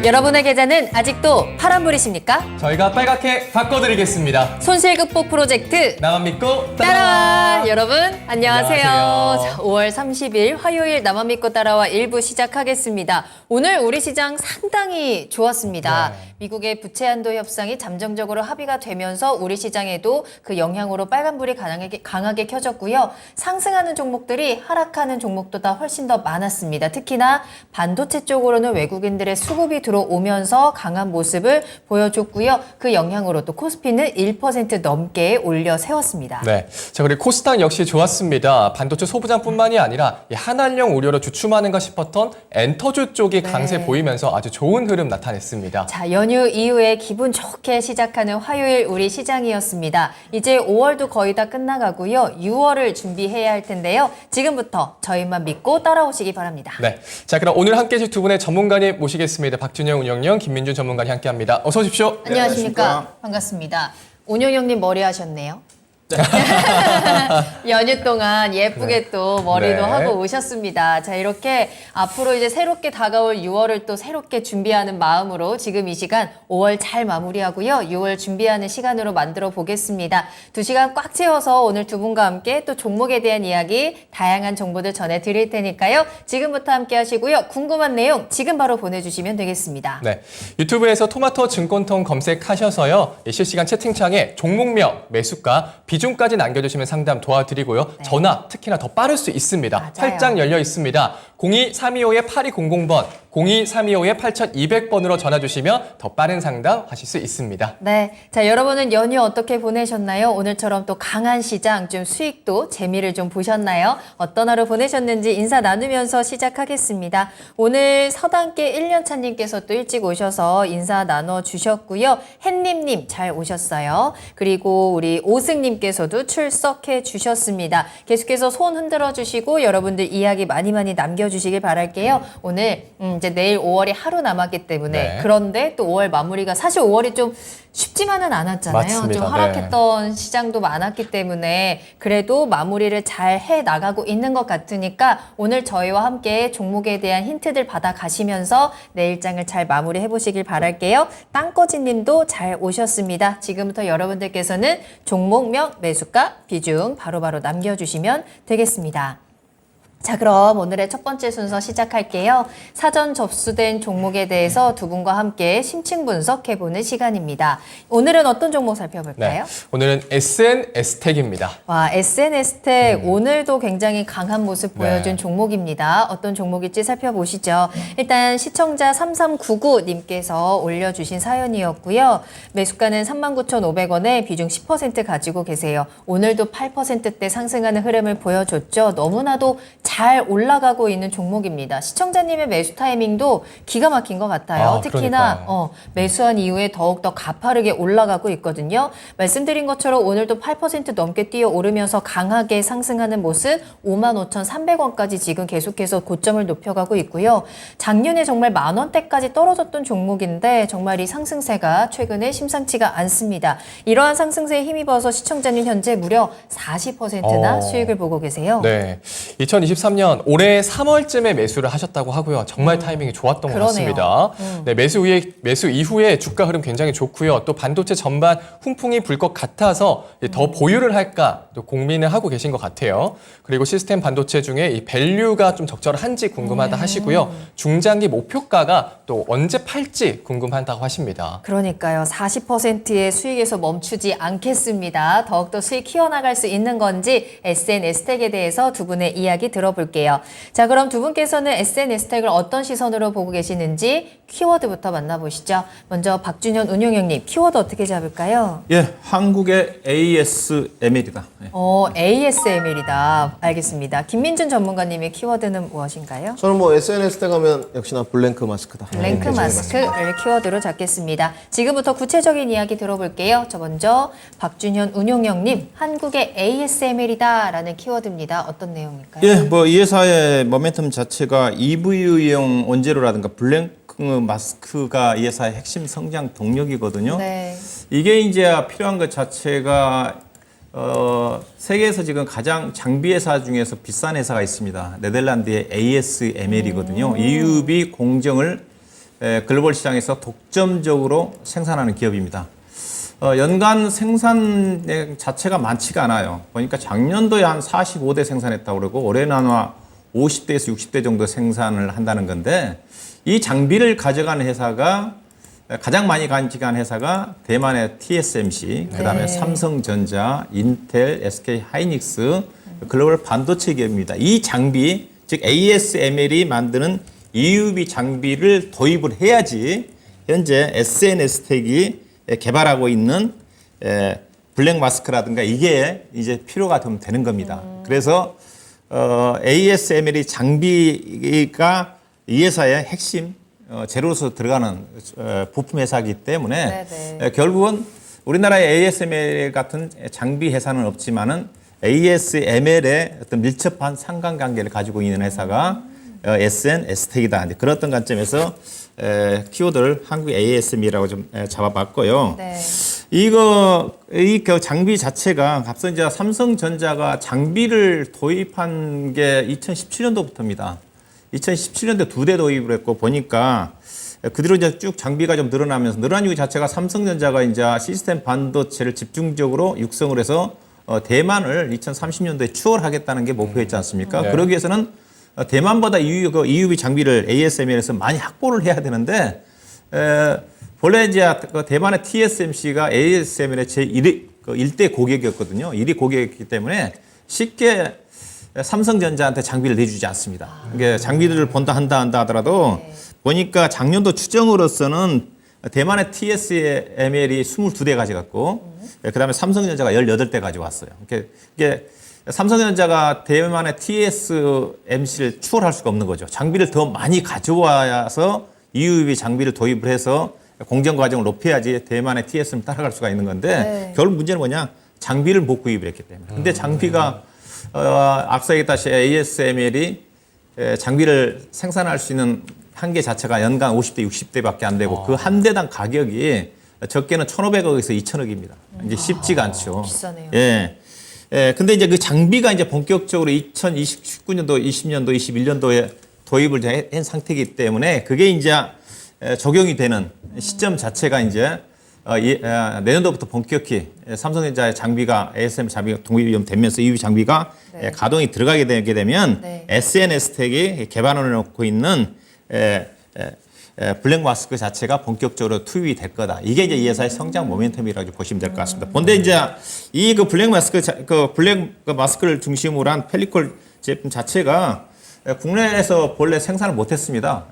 여러분의 계좌는 아직도 파란불이십니까? 저희가 빨갛게 바꿔드리겠습니다. 손실극복 프로젝트 나만 믿고 따라와! 여러분 안녕하세요. 안녕하세요. 자, 5월 30일 화요일 나만 믿고 따라와 1부 시작하겠습니다. 오늘 우리 시장 상당히 좋았습니다. 네. 미국의 부채 한도 협상이 잠정적으로 합의가 되면서 우리 시장에도 그 영향으로 빨간불이 강하게 켜졌고요. 상승하는 종목들이 하락하는 종목보다 훨씬 더 많았습니다. 특히나 반도체 쪽으로는 외국인들의 수급이 들어오면서 강한 모습을 보여줬고요. 그 영향으로 또 코스피는 1% 넘게 올려 세웠습니다. 네. 자, 그리고 코스닥 역시 좋았습니다. 반도체 소부장뿐만이 아니라 이 한알령 우려로 주춤하는가 싶었던 엔터주 쪽이 강세 보이면서 아주 좋은 흐름 나타냈습니다. 자, 연휴 이후에 기분 좋게 시작하는 화요일 우리 시장이었습니다. 이제 5월도 거의 다 끝나가고요. 6월을 준비해야 할 텐데요. 지금부터 저희만 믿고 따라오시기 바랍니다. 네. 자, 그럼 오늘 함께 해주실 두 분의 전문가님 모시겠습니다. 박준영 운영위원, 김민준 전문가님 함께합니다. 어서 오십시오. 안녕하십니까. 반갑습니다. 운영형님 머리 하셨네요. 연휴 동안 예쁘게 또 머리도 네. 하고 오셨습니다. 자, 이렇게 앞으로 이제 새롭게 다가올 6월을 또 새롭게 준비하는 마음으로 지금 이 시간 5월 잘 마무리하고요. 6월 준비하는 시간으로 만들어 보겠습니다. 2시간 꽉 채워서 오늘 두 분과 함께 또 종목에 대한 이야기, 다양한 정보들 전해드릴 테니까요. 지금부터 함께 하시고요. 궁금한 내용 지금 바로 보내주시면 되겠습니다. 네. 유튜브에서 토마토 증권통 검색하셔서요. 실시간 채팅창에 종목명, 매수가, 비중까지 남겨주시면 상담 도와드리고요. 네. 전화 특히나 더 빠를 수 있습니다. 맞아요. 활짝 열려 있습니다. 02-325-8200번, 02-325-8200번으로 전화 주시면 더 빠른 상담 하실 수 있습니다. 네. 자, 여러분은 연휴 어떻게 보내셨나요? 오늘처럼 또 강한 시장, 좀 수익도 재미를 좀 보셨나요? 어떤 하루 보내셨는지 인사 나누면서 시작하겠습니다. 오늘 서당계 1년차님께서 또 일찍 오셔서 인사 나눠주셨고요. 햇님님 잘 오셨어요. 그리고 우리 오승님께서도 출석해 주셨습니다. 계속해서 손 흔들어 주시고 여러분들 이야기 많이 남겨주시길 바랄게요. 오늘 이제 내일 5월이 하루 남았기 때문에 네. 그런데 또 5월 마무리가 사실 5월이 좀 쉽지만은 않았잖아요. 맞습니다. 좀 하락했던 시장도 많았기 때문에 그래도 마무리를 잘 해 나가고 있는 것 같으니까 오늘 저희와 함께 종목에 대한 힌트들 받아 가시면서 내일장을 잘 마무리해 보시길 바랄게요. 땅꺼지 님도 잘 오셨습니다. 지금부터 여러분들께서는 종목명, 매수가, 비중 바로바로 남겨주시면 되겠습니다. 자, 그럼 오늘의 첫 번째 순서 시작할게요. 사전 접수된 종목에 대해서 두 분과 함께 심층 분석해보는 시간입니다. 오늘은 어떤 종목 살펴볼까요? 네. 오늘은 SNS텍입니다. 와, SNS텍 오늘도 굉장히 강한 모습 보여준 네. 종목입니다. 어떤 종목일지 살펴보시죠. 일단 시청자 3399님께서 올려주신 사연이었고요. 매수가는 39,500원에 비중 10% 가지고 계세요. 오늘도 8%대 상승하는 흐름을 보여줬죠. 너무나도 잘 올라가고 있는 종목입니다. 시청자님의 매수 타이밍도 기가 막힌 것 같아요. 특히나 매수한 이후에 더욱더 가파르게 올라가고 있거든요. 말씀드린 것처럼 오늘도 8% 넘게 뛰어오르면서 강하게 상승하는 모습 55,300원까지 지금 계속해서 고점을 높여가고 있고요. 작년에 정말 만원대까지 떨어졌던 종목인데 정말 이 상승세가 최근에 심상치가 않습니다. 이러한 상승세에 힘입어서 시청자님 현재 무려 40%나 수익을 보고 계세요. 네. 2023년 올해 3월쯤에 매수를 하셨다고 하고요. 정말 타이밍이 좋았던 것 같습니다. 네, 매수 이후에 주가 흐름 굉장히 좋고요. 또 반도체 전반 훈풍이 불 것 같아서 더 보유를 할까 또 고민을 하고 계신 것 같아요. 그리고 시스템 반도체 중에 이 밸류가 좀 적절한지 궁금하다 하시고요. 중장기 목표가가 또 언제 팔지 궁금하다고 하십니다. 그러니까요. 40%의 수익에서 멈추지 않겠습니다. 더욱더 수익 키워나갈 수 있는 건지 SNS텍에 대해서 두 분의 이야기 들어볼게요. 자, 그럼 두 분께서는 SNS텍을 어떤 시선으로 보고 계시는지 키워드부터 만나보시죠. 먼저 박준현 운용형님, 키워드 어떻게 잡을까요? 예, 한국의 ASML이다. 예. ASML이다. 알겠습니다. 김민준 전문가님의 키워드는 무엇인가요? 저는 뭐 SNS 때 가면 역시나 블랭크 마스크다. 블랭크 마스크를 키워드로 잡겠습니다. 지금부터 구체적인 이야기 들어볼게요. 저 먼저 박준현 운용형님, 한국의 ASML이다라는 키워드입니다. 어떤 내용일까요? 예, 뭐 이 회사의 모멘텀 자체가 EV용 원재료라든가 블랭크 마스크가 이 회사의 핵심 성장 동력이거든요. 네. 이게 이제 필요한 것 자체가 세계에서 지금 가장 장비 회사 중에서 비싼 회사가 있습니다. 네덜란드의 ASML이거든요. EUV 공정을 글로벌 시장에서 독점적으로 생산하는 기업입니다. 연간 생산 자체가 많지가 않아요. 보니까 작년도에 한 45대 생산했다고 그러고 올해는 아마 50대에서 60대 정도 생산을 한다는 건데 이 장비를 가져가는 회사가 가장 많이 간직한 회사가 대만의 TSMC, 그다음에 삼성전자, 인텔, SK 하이닉스, 글로벌 반도체 기업입니다. 이 장비, 즉 ASML이 만드는 EUV 장비를 도입을 해야지 현재 SNS텍이 개발하고 있는 블랙 마스크라든가 이게 이제 필요가 좀 되는 겁니다. 그래서 ASML이 장비가 이 회사의 핵심 재료로서 들어가는 부품 회사이기 때문에 결국은 우리나라의 ASML 같은 장비 회사는 없지만은 ASML의 어떤 밀접한 상관관계를 가지고 있는 회사가 SNS텍이다. 그런 관점에서 키워드를 한국 ASM이라고 좀 잡아봤고요. 네. 이 장비 자체가 앞서 이제 삼성전자가 장비를 도입한 게 2017년도부터입니다. 2017년도에 2대 도입을 했고 보니까 그 뒤로 이제 쭉 장비가 좀 늘어나면서 늘어난 이유 자체가 삼성전자가 이제 시스템 반도체를 집중적으로 육성을 해서 대만을 2030년도에 추월하겠다는 게 목표였지 않습니까? 네. 그러기 위해서는 대만보다 EUV 장비를 ASML에서 많이 확보를 해야 되는데 본래 이제 대만의 TSMC가 ASML의 제1대 고객이었거든요. 1위 고객이기 때문에 쉽게 삼성전자한테 장비를 내주지 않습니다. 이게 장비들을 본다 한다 하더라도 보니까 작년도 추정으로서는 대만의 TSML이 22대 가져갔고 그다음에 삼성전자가 18대 가져왔어요. 이게 삼성전자가 대만의 TSMC를 추월할 수가 없는 거죠. 장비를 더 많이 가져와서 EUV 장비를 도입을 해서 공정 과정을 높여야지 대만의 TSM을 따라갈 수가 있는 건데 결국 문제는 뭐냐? 장비를 못 구입을 했기 때문에. 근데 장비가 앞서 얘기했다시피 ASML이 장비를 생산할 수 있는 한계 자체가 연간 50대, 60대밖에 안 되고 그 한 대당 가격이 적게는 1,500억에서 2,000억입니다. 이제 쉽지가 않죠. 비싸네요. 예. 근데 이제 그 장비가 이제 본격적으로 2019년도, 20년도, 21년도에 도입을 한 상태이기 때문에 그게 이제 적용이 되는 시점 자체가 이제 내년도부터 본격히 삼성전자의 장비가 ASML 장비가 동입이 되면서 EUV 장비가 가동이 들어가게 되게 되면 SNS텍이 개발해 놓고 있는 블랙 마스크 자체가 본격적으로 투입이 될 거다. 이게 이제 이 회사의 성장 모멘텀이라고 보시면 될 것 같습니다. 근데 이제 이 블랙 마스크를 중심으로 한 펠리콜 제품 자체가 국내에서 본래 생산을 못했습니다.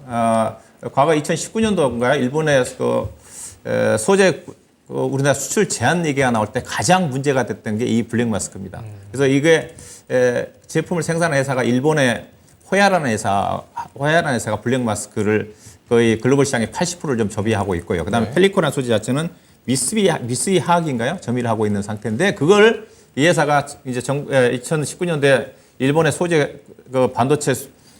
과거 2019년도인가요? 일본에서 소재 우리나라 수출 제한 얘기가 나올 때 가장 문제가 됐던 게 이 블랙 마스크입니다. 그래서 이게 제품을 생산하는 회사가 일본의 호야라는 회사가 블랙 마스크를 거의 글로벌 시장의 80%를 좀 점유하고 있고요. 그다음에 펠리코라는 소재 자체는 미쓰비 화학인가요? 점유를 하고 있는 상태인데 그걸 이 회사가 이제 2019년도에 일본의 소재 반도체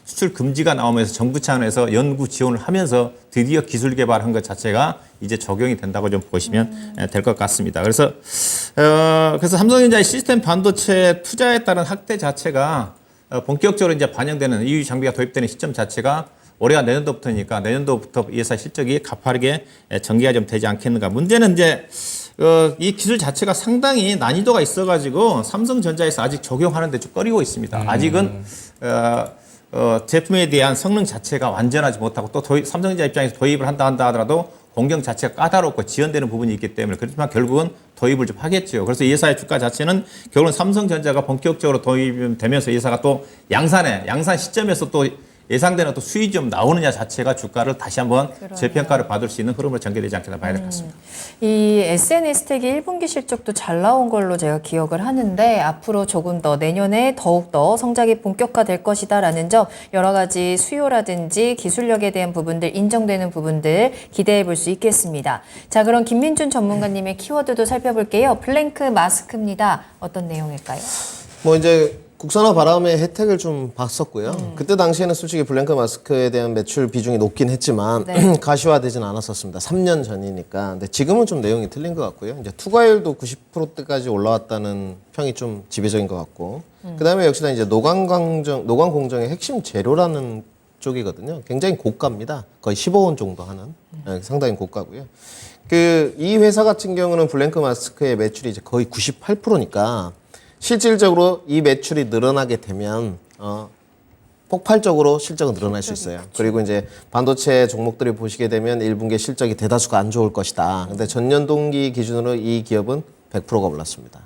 수출 금지가 나오면서 정부 차원에서 연구 지원을 하면서 드디어 기술 개발한 것 자체가 이제 적용이 된다고 좀 보시면 될 것 같습니다. 그래서 삼성전자의 시스템 반도체 투자에 따른 확대 자체가 본격적으로 이제 반영되는 EUV 장비가 도입되는 시점 자체가 올해가 내년도부터니까 내년도부터 이 회사 실적이 가파르게 전개가 좀 되지 않겠는가. 문제는 이제 이 기술 자체가 상당히 난이도가 있어가지고 삼성전자에서 아직 적용하는데 좀 꺼리고 있습니다. 아직은 제품에 대한 성능 자체가 완전하지 못하고 또 삼성전자 입장에서 도입을 한다 하더라도 공정 자체가 까다롭고 지연되는 부분이 있기 때문에 그렇지만 결국은 도입을 좀 하겠죠. 그래서 이 회사의 주가 자체는 결국은 삼성전자가 본격적으로 도입되면서 이 회사가 또 양산 시점에서 또 예상되는 또 수익이 좀 나오느냐 자체가 주가를 다시 한번 재평가를 받을 수 있는 흐름으로 전개되지 않겠나 봐야 될 것 같습니다. 이 SNS텍이 1분기 실적도 잘 나온 걸로 제가 기억을 하는데 앞으로 조금 더 내년에 더욱더 성장이 본격화될 것이다라는 점 여러 가지 수요라든지 기술력에 대한 부분들 인정되는 부분들 기대해 볼 수 있겠습니다. 자, 그럼 김민준 전문가님의 키워드도 살펴볼게요. 블랭크 마스크입니다. 어떤 내용일까요? 뭐 이제 국산화 바람의 혜택을 좀 봤었고요. 그때 당시에는 솔직히 블랭크 마스크에 대한 매출 비중이 높긴 했지만 가시화되진 않았었습니다. 3년 전이니까. 근데 지금은 좀 내용이 틀린 것 같고요. 이제 투과율도 90%대까지 올라왔다는 평이 좀 지배적인 것 같고. 그다음에 역시나 이제 노광 공정의 핵심 재료라는 쪽이거든요. 굉장히 고가입니다. 거의 15원 정도 하는 상당히 고가고요. 이 회사 같은 경우는 블랭크 마스크의 매출이 이제 거의 98%니까 실질적으로 이 매출이 늘어나게 되면 폭발적으로 실적은 늘어날 수 있어요. 그리고 이제 반도체 종목들을 보시게 되면 1분기 실적이 대다수가 안 좋을 것이다. 근데 전년 동기 기준으로 이 기업은 100%가 올랐습니다.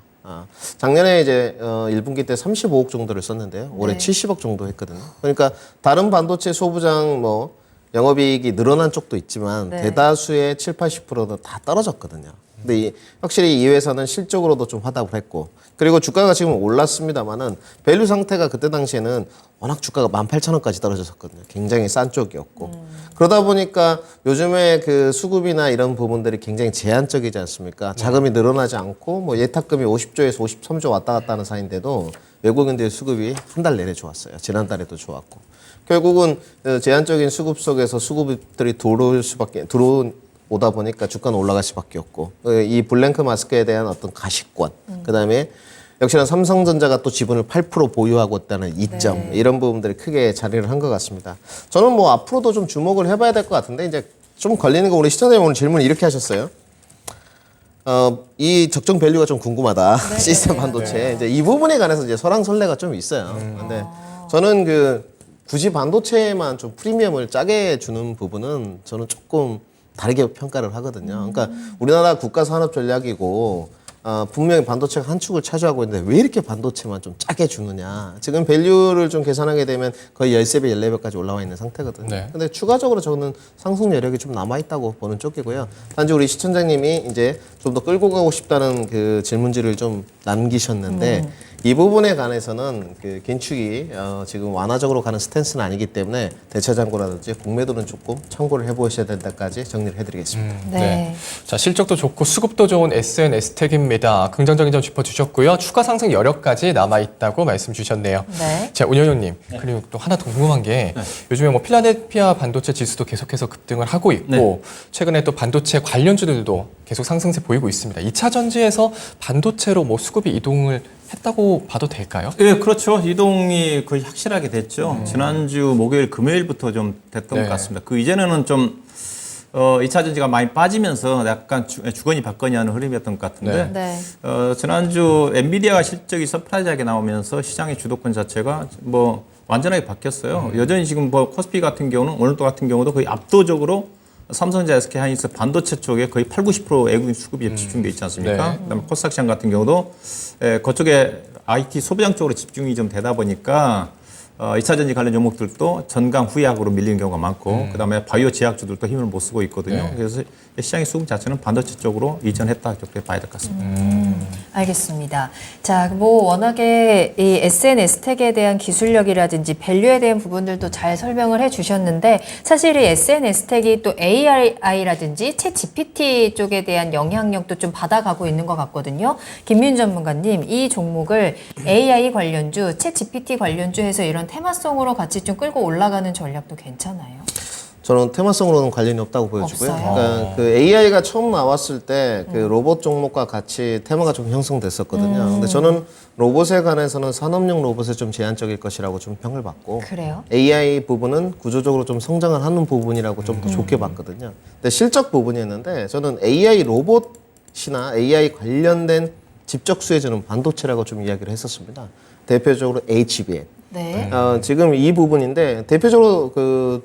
작년에 이제 1분기 때 35억 정도를 썼는데요. 올해 70억 정도 했거든요. 그러니까 다른 반도체 소부장 뭐 영업이익이 늘어난 쪽도 있지만 대다수의 7, 80%는 다 떨어졌거든요. 근데 확실히 이 회사는 실적으로도 좀 화답을 했고, 그리고 주가가 지금 올랐습니다만은 밸류 상태가 그때 당시에는 워낙 주가가 18,000원까지 떨어졌었거든요. 굉장히 싼 쪽이었고. 그러다 보니까 요즘에 그 수급이나 이런 부분들이 굉장히 제한적이지 않습니까? 자금이 늘어나지 않고 뭐 예탁금이 50조에서 53조 왔다 갔다 하는 사이인데도 외국인들의 수급이 한 달 내내 좋았어요. 지난달에도 좋았고. 결국은 제한적인 수급 속에서 수급들이 들어오다 보니까 주가는 올라갈 수밖에 없고, 이 블랭크 마스크에 대한 어떤 가시권, 그다음에 역시나 삼성전자가 또 지분을 8% 보유하고 있다는 이점, 이런 부분들이 크게 자리를 한 것 같습니다. 저는 뭐 앞으로도 좀 주목을 해봐야 될 것 같은데, 이제 좀 걸리는 거, 우리 시청자님 오늘 질문 이렇게 하셨어요. 이 적정 밸류가 좀 궁금하다. 시스템 반도체. 이제 이 부분에 관해서 이제 설왕설래가 좀 있어요. 근데 저는 굳이 반도체에만 좀 프리미엄을 짜게 주는 부분은 저는 조금 다르게 평가를 하거든요. 그러니까 우리나라 국가 산업 전략이고 분명히 반도체가 한 축을 차지하고 있는데 왜 이렇게 반도체만 좀 짜게 주느냐. 지금 밸류를 좀 계산하게 되면 거의 13배, 14배까지 올라와 있는 상태거든요. 근데 추가적으로 저는 상승 여력이 좀 남아있다고 보는 쪽이고요. 단지 우리 시청자님이 이제 좀 더 끌고 가고 싶다는 그 질문지를 좀 남기셨는데 이 부분에 관해서는 그 긴축이 지금 완화적으로 가는 스탠스는 아니기 때문에 대차장고라든지 공매도는 조금 참고를 해보셔야 된다까지 정리를 해드리겠습니다. 네. 자, 실적도 좋고 수급도 좋은 SNS텍입니다. 긍정적인 점 짚어주셨고요. 추가 상승 여력까지 남아있다고 말씀 주셨네요. 네. 자, 운영님, 그리고 또 하나 더 궁금한 게 요즘에 뭐 필라델피아 반도체 지수도 계속해서 급등을 하고 있고 최근에 또 반도체 관련주들도 계속 상승세 보이고 있습니다. 2차 전지에서 반도체로 뭐 수급이 이동을 했다고 봐도 될까요? 예, 그렇죠. 이동이 거의 확실하게 됐죠. 지난주 목요일, 금요일부터 좀 됐던 것 같습니다. 그 이전에는 좀 2차 전지가 많이 빠지면서 약간 주거니 받거니 하는 흐름이었던 것 같은데 지난주 엔비디아가 실적이 서프라이즈하게 나오면서 시장의 주도권 자체가 뭐 완전하게 바뀌었어요. 여전히 지금 뭐 코스피 같은 경우는 오늘도 같은 경우도 거의 압도적으로 삼성전자, SK 하이닉스 반도체 쪽에 거의 8, 90% 외국인 수급이 집중돼 있지 않습니까? 그다음에 코스닥 시장 같은 경우도 그쪽에 IT 소비장 쪽으로 집중이 좀 되다 보니까 2차 전지 관련 종목들도 전강 후약으로 밀리는 경우가 많고 그다음에 바이오 제약주들도 힘을 못 쓰고 있거든요. 그래서 시장의 수급 자체는 반도체 쪽으로 이전했다 이렇게 봐야 될 것 같습니다. 알겠습니다. 자, 뭐 워낙에 이 SNS텍에 대한 기술력이라든지 밸류에 대한 부분들도 잘 설명을 해주셨는데 사실 이 SNS텍이 또 AI라든지 챗 GPT 쪽에 대한 영향력도 좀 받아가고 있는 것 같거든요. 김민 전문가님, 이 종목을 AI 관련주, 챗 GPT 관련주 해서 이런 테마성으로 같이 좀 끌고 올라가는 전략도 괜찮아요. 저는 테마성으로는 관련이 없다고 보여지고요. 없어요? 그러니까 그 AI가 처음 나왔을 때 그 로봇 종목과 같이 테마가 좀 형성됐었거든요. 근데 저는 로봇에 관해서는 산업용 로봇에 좀 제한적일 것이라고 좀 평을 받고 그래요? AI 부분은 구조적으로 좀 성장을 하는 부분이라고 좀 더 좋게 봤거든요. 근데 실적 부분이었는데 저는 AI 로봇이나 AI 관련된 집적 수혜주는 반도체라고 좀 이야기를 했었습니다. 대표적으로 HBM. 네. 지금 이 부분인데 대표적으로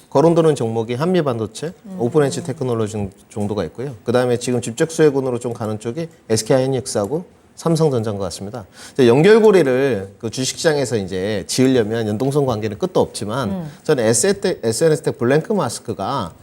거론되는 종목이 한미반도체, 오픈엣지 테크놀로지 정도가 있고요. 그 다음에 지금 집적 수혜군으로 좀 가는 쪽이 SK 하이닉스하고 삼성전자인 것 같습니다. 이제 연결고리를 그 주식시장에서 이제 지으려면 연동성 관계는 끝도 없지만 저는 SNS텍 블랭크 마스크가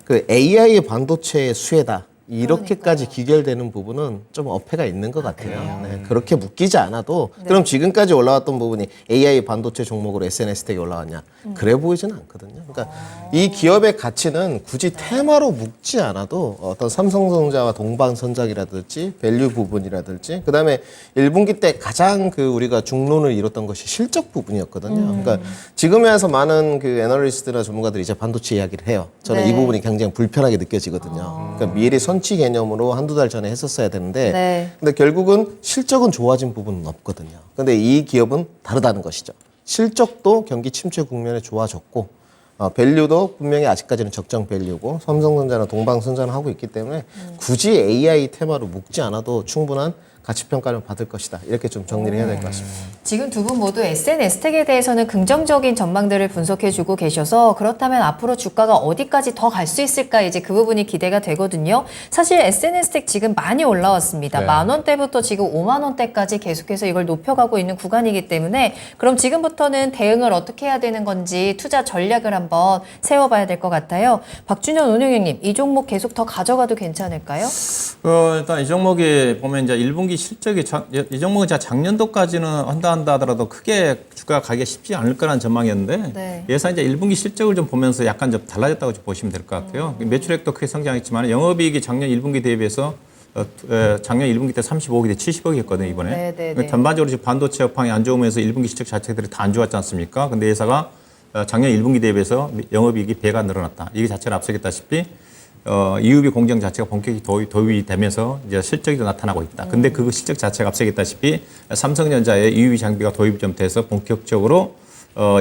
그 AI 반도체의 수혜다. 이렇게까지 귀결되는 부분은 좀 어폐가 있는 것 같아요. 네, 그렇게 묶이지 않아도 그럼 지금까지 올라왔던 부분이 AI 반도체 종목으로 SNS텍이 올라왔냐? 그래 보이지는 않거든요. 그러니까 이 기업의 가치는 굳이 테마로 묶지 않아도 어떤 삼성전자와 동방선작이라든지 밸류 부분이라든지 그다음에 1분기 때 가장 우리가 중론을 이뤘던 것이 실적 부분이었거든요. 그러니까 지금에 와서 많은 애널리스트나 전문가들이 이제 반도체 이야기를 해요. 저는 이 부분이 굉장히 불편하게 느껴지거든요. 그러니까 미리 선취 개념으로 한두 달 전에 했었어야 되는데 근데 결국은 실적은 좋아진 부분은 없거든요. 근데 이 기업은 다르다는 것이죠. 실적도 경기 침체 국면에 좋아졌고 밸류도 분명히 아직까지는 적정 밸류고 삼성전자나 동방선자는 하고 있기 때문에 굳이 AI 테마로 묶지 않아도 충분한 가치평가를 받을 것이다. 이렇게 좀 정리를 해야 될 것 같습니다. 지금 두 분 모두 SNS텍에 대해서는 긍정적인 전망들을 분석해주고 계셔서 그렇다면 앞으로 주가가 어디까지 더 갈 수 있을까 이제 그 부분이 기대가 되거든요. 사실 SNS텍 지금 많이 올라왔습니다. 네. 10,000원대부터 지금 50,000원대까지 계속해서 이걸 높여가고 있는 구간이기 때문에 그럼 지금부터는 대응을 어떻게 해야 되는 건지 투자 전략을 한번 세워봐야 될 것 같아요. 박준현 운용위원님, 이 종목 계속 더 가져가도 괜찮을까요? 일단 이 종목이 보면 이제 1분기 실적이 이 종목은 작년도까지는 한다 하더라도 크게 주가가 가기가 쉽지 않을 거라는 전망이었는데 네. 예상 이제 1분기 실적을 좀 보면서 약간 좀 달라졌다고 좀 보시면 될 것 같아요. 매출액도 크게 성장했지만 영업이익이 작년 1분기 대비해서 작년 1분기 때 35억이 돼 70억이었거든요, 이번에. 네, 네, 네. 그러니까 전반적으로 지금 반도체 업황이 안 좋으면서 1분기 실적 자체들이 다 안 좋았지 않습니까? 근데 회사가 작년 1분기 대비해서 영업이익이 배가 늘어났다. 이게 자체를 앞서겠다시피 이유비 공정 자체가 본격적으로 도입이 되면서 이제 실적이 나타나고 있다. 근데 그 실적 자체가 앞서겠다시피 삼성전자의 이유비 장비가 도입이 좀 돼서 본격적으로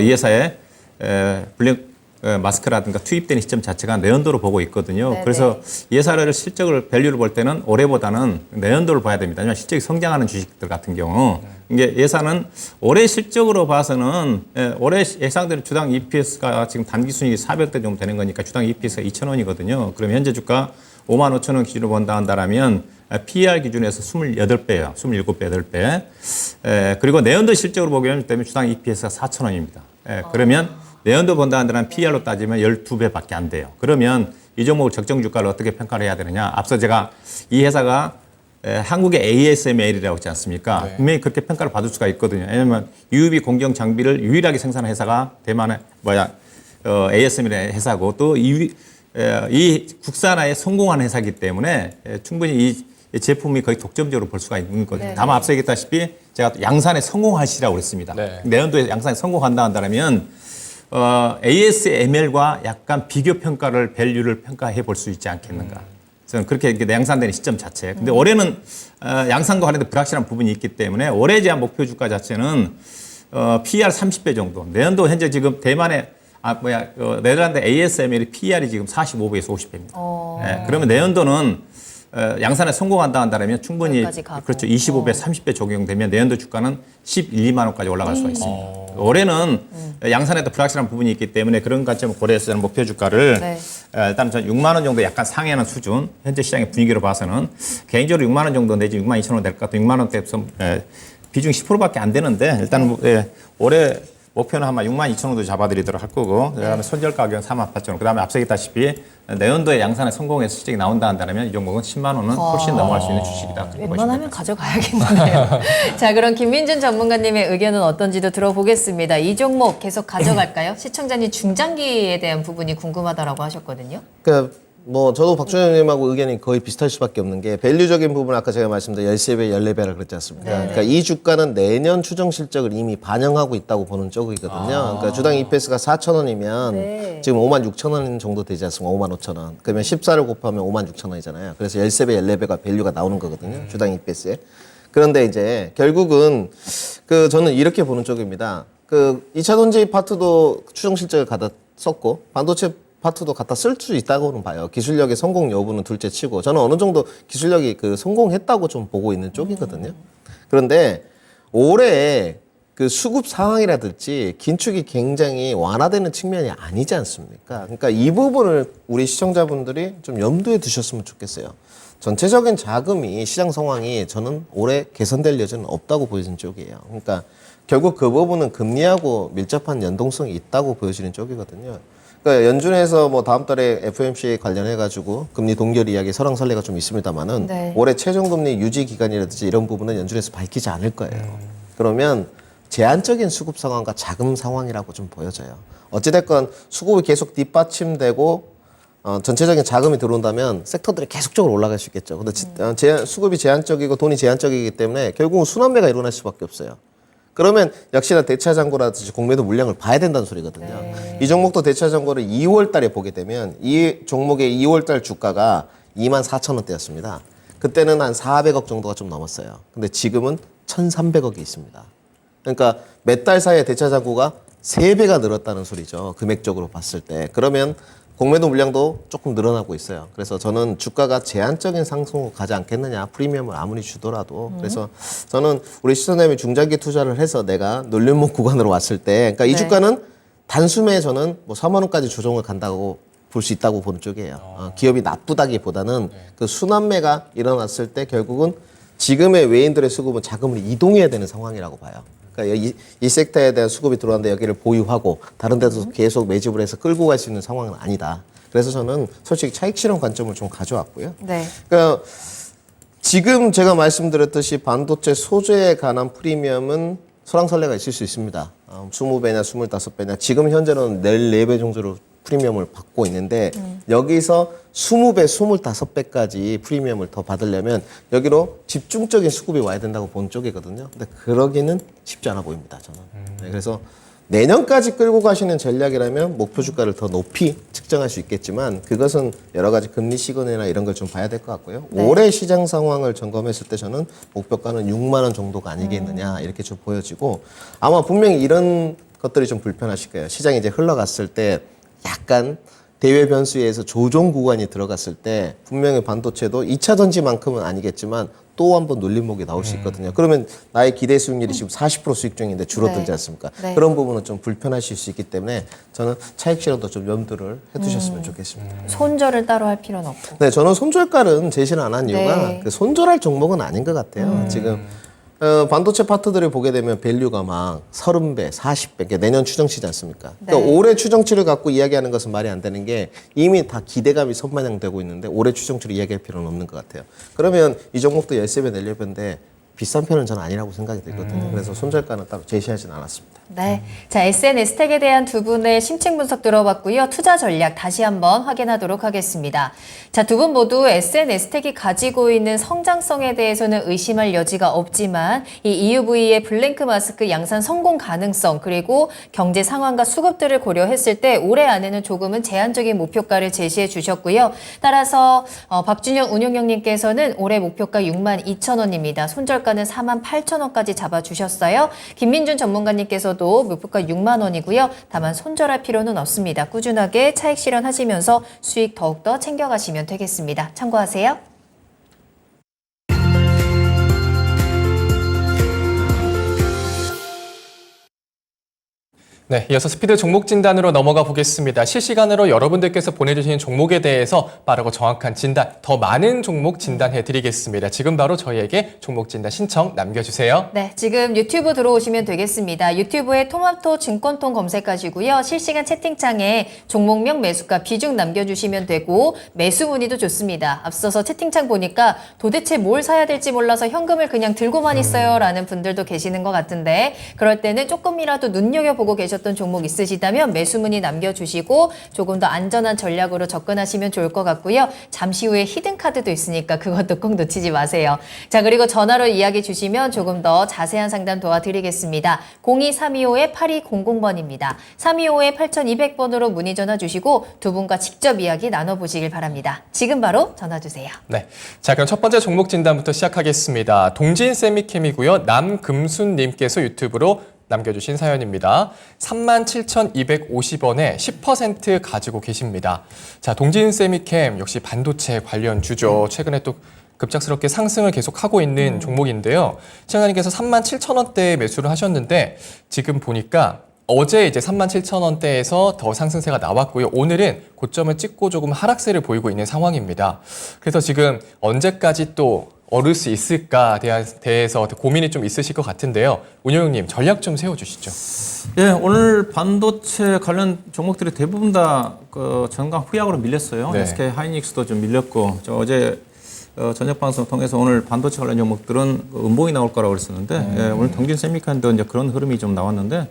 이 회사의 블랙 마스크라든가 투입되는 시점 자체가 내연도로 보고 있거든요. 네네. 그래서 이 회사를 실적을 밸류를 볼 때는 올해보다는 내연도를 봐야 됩니다. 왜냐하면 실적이 성장하는 주식들 같은 경우 이게 예산은 올해 실적으로 봐서는 올해 예상되는 주당 EPS가 지금 단기 순이익이 400대 정도 되는 거니까 주당 EPS가 2,000원이거든요. 그럼 현재 주가 55,000원 기준으로 본다 한다면 PER 기준에서 28배예요. 27배, 8배. 그리고 내연도 실적으로 보게 되면 주당 EPS가 4,000원입니다. 그러면 내연도 본다 한다면 PER로 따지면 12배밖에 안 돼요. 그러면 이 종목을 적정 주가를 어떻게 평가를 해야 되느냐. 앞서 제가 이 회사가 한국의 ASML이라고 했지 않습니까? 네. 분명히 그렇게 평가를 받을 수가 있거든요. 왜냐하면 유유비 공정 장비를 유일하게 생산하는 회사가 대만의 ASML의 회사고 또 이 국산화에 성공한 회사이기 때문에 충분히 이 제품이 거의 독점적으로 볼 수가 있는 거죠. 네네. 다만 앞서 얘기했다시피 제가 또 양산에 성공하시라고 그랬습니다. 네. 내년도에 양산에 성공한다 한다면 ASML과 약간 비교 평가를 밸류를 평가해 볼 수 있지 않겠는가. 저는 그렇게 양산되는 시점 자체. 근데 올해는 양산과 관련된 불확실한 부분이 있기 때문에 올해 제한 목표 주가 자체는 PER 30배 정도. 내년도 현재 지금 대만의 네덜란드 ASML이 PER이 지금 45배에서 50배입니다. 그러면 내년도는 양산에 성공한다 한다면 충분히 거기까지 가고. 그렇죠. 25배, 30배 적용되면 내년도 주가는 11, 2만 원까지 올라갈 수가 있습니다. 올해는 양산에도 불확실한 부분이 있기 때문에 그런 관점을 고려해서 저는 목표 주가를 네. 일단 전 6만 원 정도 약간 상회하는 수준. 현재 시장의 분위기로 봐서는 개인적으로 6만 원 정도 내지 6만 2천 원 될 것 같아요. 6만 원대에서 비중 10%밖에 안 되는데 일단 올해 목표는 아마 6만 2천 원도 잡아드리도록 할 거고 그다음에 손절 가격은 4만 8천 원. 그다음에 앞서 얘기했다시피 내년도에 양산에 성공해서 실적이 나온다 한다면 이 종목은 10만 원은 훨씬 넘어갈 수 있는 주식이다. 그렇게 보시면 웬만하면 됩니다. 가져가야겠네요. 자, 그럼 김민준 전문가님의 의견은 어떤지도 들어보겠습니다. 이 종목 계속 가져갈까요? 시청자님 중장기에 대한 부분이 궁금하다라고 하셨거든요. 그러니까 뭐 저도 박준현님하고 의견이 거의 비슷할 수밖에 없는 게 밸류적인 부분 아까 제가 말씀드린 13배, 14배라 그랬지 않습니까? 네. 그러니까 이 주가는 내년 추정 실적을 이미 반영하고 있다고 보는 쪽이거든요. 그러니까 주당 EPS가 4,000원이면 네. 지금 56,000원 정도 되지 않습니까? 55,000원. 그러면 14를 곱하면 56,000원이잖아요. 그래서 13배, 14배가 밸류가 나오는 거거든요. 주당 EPS에. 그런데 이제 결국은 저는 이렇게 보는 쪽입니다. 2차 전지 파트도 추정 실적을 갖다 썼고 반도체 파트도 갖다 쓸 수 있다고는 봐요. 기술력의 성공 여부는 둘째 치고 저는 어느 정도 기술력이 성공했다고 좀 보고 있는 쪽이거든요. 그런데 올해 수급 상황이라든지 긴축이 굉장히 완화되는 측면이 아니지 않습니까? 그러니까 이 부분을 우리 시청자분들이 좀 염두에 두셨으면 좋겠어요. 전체적인 자금이 시장 상황이 저는 올해 개선될 여지는 없다고 보여지는 쪽이에요. 그러니까 결국 그 부분은 금리하고 밀접한 연동성이 있다고 보여지는 쪽이거든요. 그러니까 연준에서 뭐 다음 달에 FOMC 관련해가지고 금리 동결 이야기 설왕설래가 좀 있습니다만은 네. 올해 최종금리 유지 기간이라든지 이런 부분은 연준에서 밝히지 않을 거예요. 그러면 제한적인 수급 상황과 자금 상황이라고 좀 보여져요. 어찌됐건 수급이 계속 뒷받침되고 전체적인 자금이 들어온다면 섹터들이 계속적으로 올라갈 수 있겠죠. 근데 수급이 제한적이고 돈이 제한적이기 때문에 결국은 순환매가 일어날 수밖에 없어요. 그러면 역시나 대차 잔고라든지 공매도 물량을 봐야 된다는 소리거든요. 네. 이 종목도 대차 잔고를 2월 달에 보게 되면 이 종목의 2월 달 주가가 24,000원대였습니다. 그때는 한 400억 정도가 좀 넘었어요. 근데 지금은 1,300억이 있습니다. 그러니까 몇 달 사이에 대차 잔고가 3배가 늘었다는 소리죠. 금액적으로 봤을 때. 그러면 공매도 물량도 조금 늘어나고 있어요. 그래서 저는 주가가 제한적인 상승으로 가지 않겠느냐. 프리미엄을 아무리 주더라도. 그래서 저는 우리 시청자님이 중장기 투자를 해서 내가 놀림목 구간으로 왔을 때, 그러니까 이 네. 주가는 단숨에 저는 뭐 4만 원까지 조정을 간다고 볼 수 있다고 보는 쪽이에요. 기업이 나쁘다기보다는 그 순환매가 일어났을 때 결국은 지금의 외인들의 수급은 자금을 이동해야 되는 상황이라고 봐요. 그러니까 이 섹터에 대한 수급이 들어왔는데 여기를 보유하고 다른 데서 계속 매집을 해서 끌고 갈 수 있는 상황은 아니다. 그래서 저는 솔직히 차익 실현 관점을 좀 가져왔고요. 네. 그러니까 지금 제가 말씀드렸듯이 반도체 소재에 관한 프리미엄은 설왕설래가 있을 수 있습니다. 20배냐 25배냐 지금 현재는 4배 정도로 프리미엄을 받고 있는데 여기서 20배, 25배까지 프리미엄을 더 받으려면 여기로 집중적인 수급이 와야 된다고 보는 쪽이거든요. 근데 그러기는 쉽지 않아 보입니다, 저는. 네, 그래서 내년까지 끌고 가시는 전략이라면 목표 주가를 더 높이 측정할 수 있겠지만 그것은 여러 가지 금리 시그널이나 이런 걸 좀 봐야 될 것 같고요. 네. 올해 시장 상황을 점검했을 때 저는 목표가는 6만 원 정도가 아니겠느냐 이렇게 좀 보여지고 아마 분명히 이런 것들이 좀 불편하실 거예요. 시장이 이제 흘러갔을 때 약간 대외 변수에 의해서 조정 구간이 들어갔을 때 분명히 반도체도 2차 전지만큼은 아니겠지만 또 한 번 눌림목이 나올 수 있거든요. 그러면 나의 기대 수익률이 지금 40% 수익 중인데 줄어들지 네. 않습니까? 네. 그런 부분은 좀 불편하실 수 있기 때문에 저는 차익 실현도 좀 염두를 해두셨으면 좋겠습니다. 손절을 따로 할 필요는 없고. 네, 저는 손절가는 제시를 안 한 이유가 네. 그 손절할 종목은 아닌 것 같아요. 지금 반도체 파트들을 보게 되면 밸류가 막 30배, 40배, 그러니까 내년 추정치지 않습니까? 그러니까 네. 올해 추정치를 갖고 이야기하는 것은 말이 안 되는 게 이미 다 기대감이 선반영되고 있는데 올해 추정치를 이야기할 필요는 없는 것 같아요. 그러면 이 종목도 13배, 14배인데 비싼 편은 저는 아니라고 생각이 들거든요. 그래서 손절가는 따로 제시하진 않았습니다. 네. 자, SNS텍에 대한 두 분의 심층 분석 들어봤고요. 투자 전략 다시 한번 확인하도록 하겠습니다. 자, 두 분 모두 SNS텍이 가지고 있는 성장성에 대해서는 의심할 여지가 없지만 이 EUV의 블랭크 마스크 양산 성공 가능성 그리고 경제 상황과 수급들을 고려했을 때 올해 안에는 조금은 제한적인 목표가를 제시해 주셨고요. 따라서 박준영 운용형님께서는 올해 목표가 62,000원입니다. 손절가는 48,000원까지 잡아주셨어요. 김민준 전문가님께서도 목표가 6만 원이고요. 다만 손절할 필요는 없습니다. 꾸준하게 차익 실현하시면서 수익 더욱더 챙겨가시면 되겠습니다. 참고하세요. 네, 이어서 스피드 종목 진단으로 넘어가 보겠습니다. 실시간으로 여러분들께서 보내주신 종목에 대해서 빠르고 정확한 진단, 더 많은 종목 진단해 드리겠습니다. 지금 바로 저희에게 종목 진단 신청 남겨주세요. 네, 지금 유튜브 들어오시면 되겠습니다. 유튜브에 토마토 증권통 검색하시고요. 실시간 채팅창에 종목명, 매수가, 비중 남겨주시면 되고 매수 문의도 좋습니다. 앞서서 채팅창 보니까 도대체 뭘 사야 될지 몰라서 현금을 그냥 들고만 있어요 라는 분들도 계시는 것 같은데 그럴 때는 조금이라도 눈여겨보고 계셨던 종목 있으시다면 매수 문의 남겨주시고 조금 더 안전한 전략으로 접근하시면 좋을 것 같고요. 잠시 후에 히든카드도 있으니까 그것도 꼭 놓치지 마세요. 자, 그리고 전화로 이야기 주시면 조금 더 자세한 상담 도와드리겠습니다. 02-325-8200번입니다. 325-8200번으로 문의 전화 주시고 두 분과 직접 이야기 나눠보시길 바랍니다. 지금 바로 전화 주세요. 네, 자 그럼 첫 번째 종목 진단부터 시작하겠습니다. 동진 세미캠이고요. 남금순님께서 유튜브로 남겨주신 사연입니다. 37,250원에 10% 가지고 계십니다. 자, 동진 세미캠 역시 반도체 관련 주죠. 최근에 또 급작스럽게 상승을 계속하고 있는 종목인데요. 시청자님께서 37,000원대에 매수를 하셨는데 지금 보니까 어제 이제 37,000원대에서 더 상승세가 나왔고요. 오늘은 고점을 찍고 조금 하락세를 보이고 있는 상황입니다. 그래서 지금 언제까지 또 오를 수 있을까 대해서 고민이 좀 있으실 것 같은데요. 운영님 전략 좀 세워주시죠. 예, 오늘 반도체 관련 종목들이 대부분 다 그 전강 후약으로 밀렸어요. 네. SK 하이닉스도 좀 밀렸고, 저 어제 저녁 방송 통해서 오늘 반도체 관련 종목들은 음봉이 나올 거라고 그랬었는데, 예, 오늘 동진 세미컨도 이제 그런 흐름이 좀 나왔는데,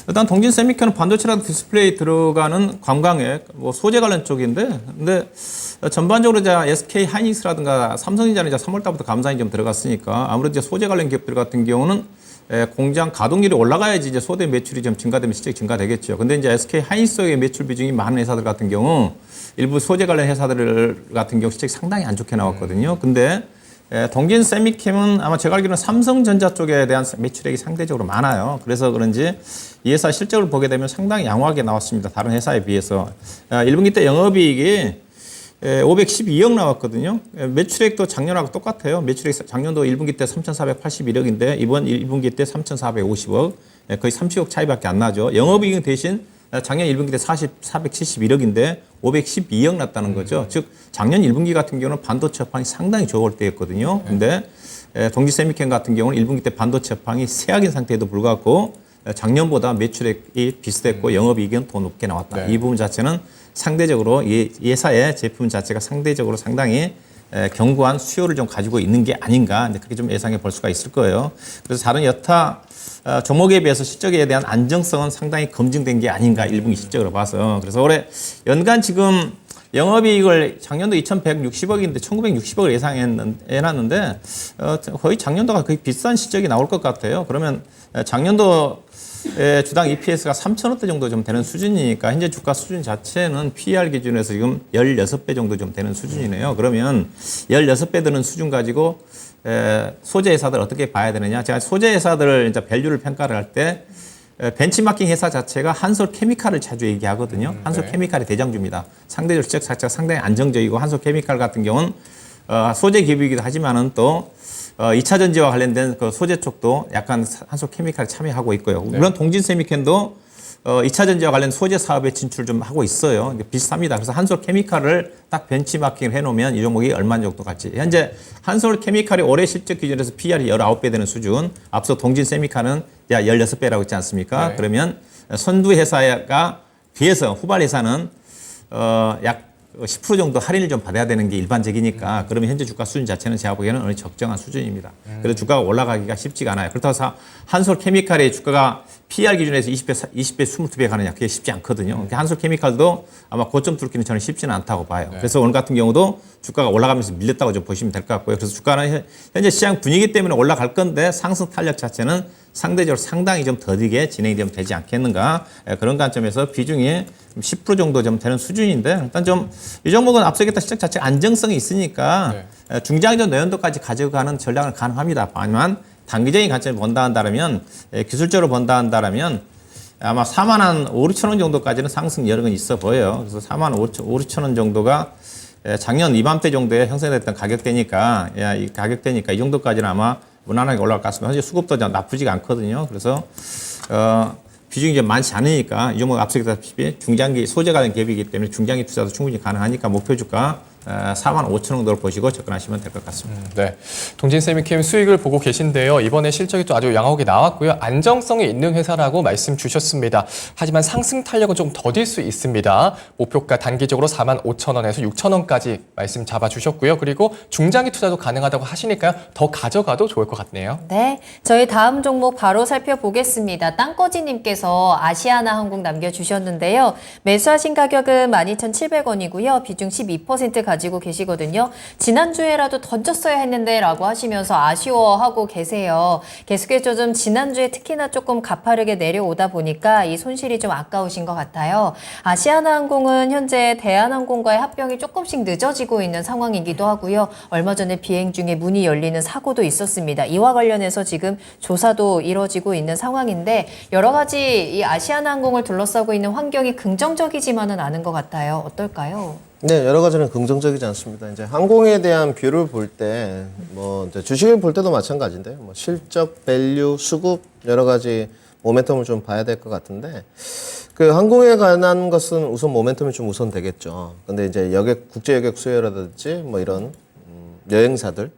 일단 동진 세미컨은 반도체랑 디스플레이 들어가는 관광액, 뭐 소재 관련 쪽인데, 근데 전반적으로 이제 SK 하이닉스라든가 삼성전자는 이제 3월달부터 감산이 좀 들어갔으니까 아무래도 이제 소재 관련 기업들 같은 경우는 공장 가동률이 올라가야지 이제 소재 매출이 좀 증가되면 실적이 증가되겠죠. 근데 이제 SK 하이닉스의 매출 비중이 많은 회사들 같은 경우 일부 소재 관련 회사들 같은 경우 실적이 상당히 안 좋게 나왔거든요. 근데 동진 세미캠은 아마 제가 알기로는 삼성전자 쪽에 대한 매출액이 상대적으로 많아요. 그래서 그런지 이 회사 실적을 보게 되면 상당히 양호하게 나왔습니다. 다른 회사에 비해서. 1분기 때 영업이익이 512억 나왔거든요. 매출액도 작년하고 똑같아요. 매출액 작년도 1분기 때 3,481억인데 이번 1분기 때 3,450억. 거의 30억 차이밖에 안 나죠. 영업이익은 대신 작년 1분기 때 471억인데 512억 났다는 거죠. 즉 작년 1분기 같은 경우는 반도체 업황이 상당히 좋을 때였거든요. 근데 동지세미캠 같은 경우는 1분기 때 반도체 업황이 쇠약인 상태에도 불구하고 작년보다 매출액이 비슷했고 영업이익은 더 높게 나왔다. 이 부분 자체는 상대적으로 이 회사의 제품 자체가 상대적으로 상당히 견고한 수요를 좀 가지고 있는 게 아닌가 그렇게 좀 예상해 볼 수가 있을 거예요. 그래서 다른 여타 종목에 비해서 실적에 대한 안정성은 상당히 검증된 게 아닌가 1분기 실적으로 봐서. 그래서 올해 연간 지금 영업이익을 작년도 2,160억인데 1,960억을 예상해놨는데 거의 작년도가 거의 비슷한 실적이 나올 것 같아요. 그러면 작년도 주당 EPS가 3,000원대 정도 좀 되는 수준이니까 현재 주가 수준 자체는 PER 기준에서 지금 16배 정도 좀 되는 수준이네요. 그러면 16배 되는 수준 가지고 소재 회사들 어떻게 봐야 되느냐. 제가 소재 회사들을 이제 밸류를 평가를 할 때 벤치마킹 회사 자체가 한솔케미칼을 자주 얘기하거든요. 한솔케미칼이 대장주입니다. 상대적 실적 자체가 상당히 안정적이고 한솔케미칼 같은 경우는 소재 기업이기도 하지만은 또 2차 전지와 관련된 그 소재 쪽도 약간 한솔케미칼에 참여하고 있고요. 물론 동진세미캠도 2차 전지와 관련 소재 사업에 진출 좀 하고 있어요. 비슷합니다. 그래서 한솔케미칼을 딱 벤치마킹을 해놓으면 이 종목이 얼마 정도 갈지. 현재 한솔케미칼이 올해 실적 기준에서 PR이 19배 되는 수준. 앞서 동진세미칼은 16배라고 있지 않습니까? 네. 그러면 선두 회사가 비해서 후발 회사는 약 10% 정도 할인을 좀 받아야 되는 게 일반적이니까 그러면 현재 주가 수준 자체는 제가 보기에는 어느 적정한 수준입니다. 그래서 주가가 올라가기가 쉽지가 않아요. 그렇다고 해서 한솔케미칼의 주가가 PR 기준에서 20배, 22배 가느냐 그게 쉽지 않거든요. 한솔케미칼도 아마 고점 뚫기는 저는 쉽지는 않다고 봐요. 그래서 오늘 같은 경우도 주가가 올라가면서 밀렸다고 좀 보시면 될 것 같고요. 그래서 주가는 현재 시장 분위기 때문에 올라갈 건데 상승 탄력 자체는 상대적으로 상당히 좀 더디게 진행이 좀 되지 않겠는가 그런 관점에서 비중이 10% 정도 좀 되는 수준인데 일단 좀 이 종목은 앞서 얘기했던 실적 자체 안정성이 있으니까 중장기적 내연도까지 가져가는 전략은 가능합니다. 다만 단기적인 관점을 본다 한다면 기술적으로 본다 한다면 아마 4만 5천 원 정도까지는 상승 여력은 있어 보여요. 그래서 4만 5천 원 정도가 작년 이맘때 정도에 형성됐던 가격대니까 이 가격대니까 이 정도까지는 아마 무난하게 올라갈 것 같습니다. 현재 수급도 나쁘지가 않거든요. 그래서 비중이 좀 많지 않으니까 이 종목 앞서 얘기했다시피 중장기 소재 관련 기업이기 때문에 중장기 투자도 충분히 가능하니까 목표 주가 4만 5천 원 정도를 보시고 접근하시면 될 것 같습니다. 네, 동진세미캠 수익을 보고 계신데요. 이번에 실적이 또 아주 양호하게 나왔고요. 안정성이 있는 회사라고 말씀 주셨습니다. 하지만 상승 탄력은 좀 더딜 수 있습니다. 목표가 단기적으로 4만 5천 원에서 6천 원까지 말씀 잡아주셨고요. 그리고 중장기 투자도 가능하다고 하시니까요. 더 가져가도 좋을 것 같네요. 네, 저희 다음 종목 바로 살펴보겠습니다. 땅꺼지님께서 아시아나항공 남겨주셨는데요. 매수하신 가격은 12,700원이고요. 비중 12% 가지고 계시거든요. 지난주에라도 던졌어야 했는데 라고 하시면서 아쉬워하고 계세요. 계속해서 좀 지난주에 특히나 조금 가파르게 내려오다 보니까 이 손실이 좀 아까우신 것 같아요. 아시아나항공은 현재 대한항공과의 합병이 조금씩 늦어지고 있는 상황이기도 하고요. 얼마 전에 비행 중에 문이 열리는 사고도 있었습니다. 이와 관련해서 지금 조사도 이뤄지고 있는 상황인데 여러 가지 이 아시아나항공을 둘러싸고 있는 환경이 긍정적이지만은 않은 것 같아요. 어떨까요? 네, 여러 가지는 긍정적이지 않습니다. 이제 항공에 대한 뷰를 볼 때, 이제 주식을 볼 때도 마찬가지인데요. 실적, 밸류, 수급, 여러 가지 모멘텀을 좀 봐야 될 것 같은데, 그 항공에 관한 것은 우선 모멘텀이 좀 우선 되겠죠. 근데 이제 국제 여객 수요라든지 이런 여행사들,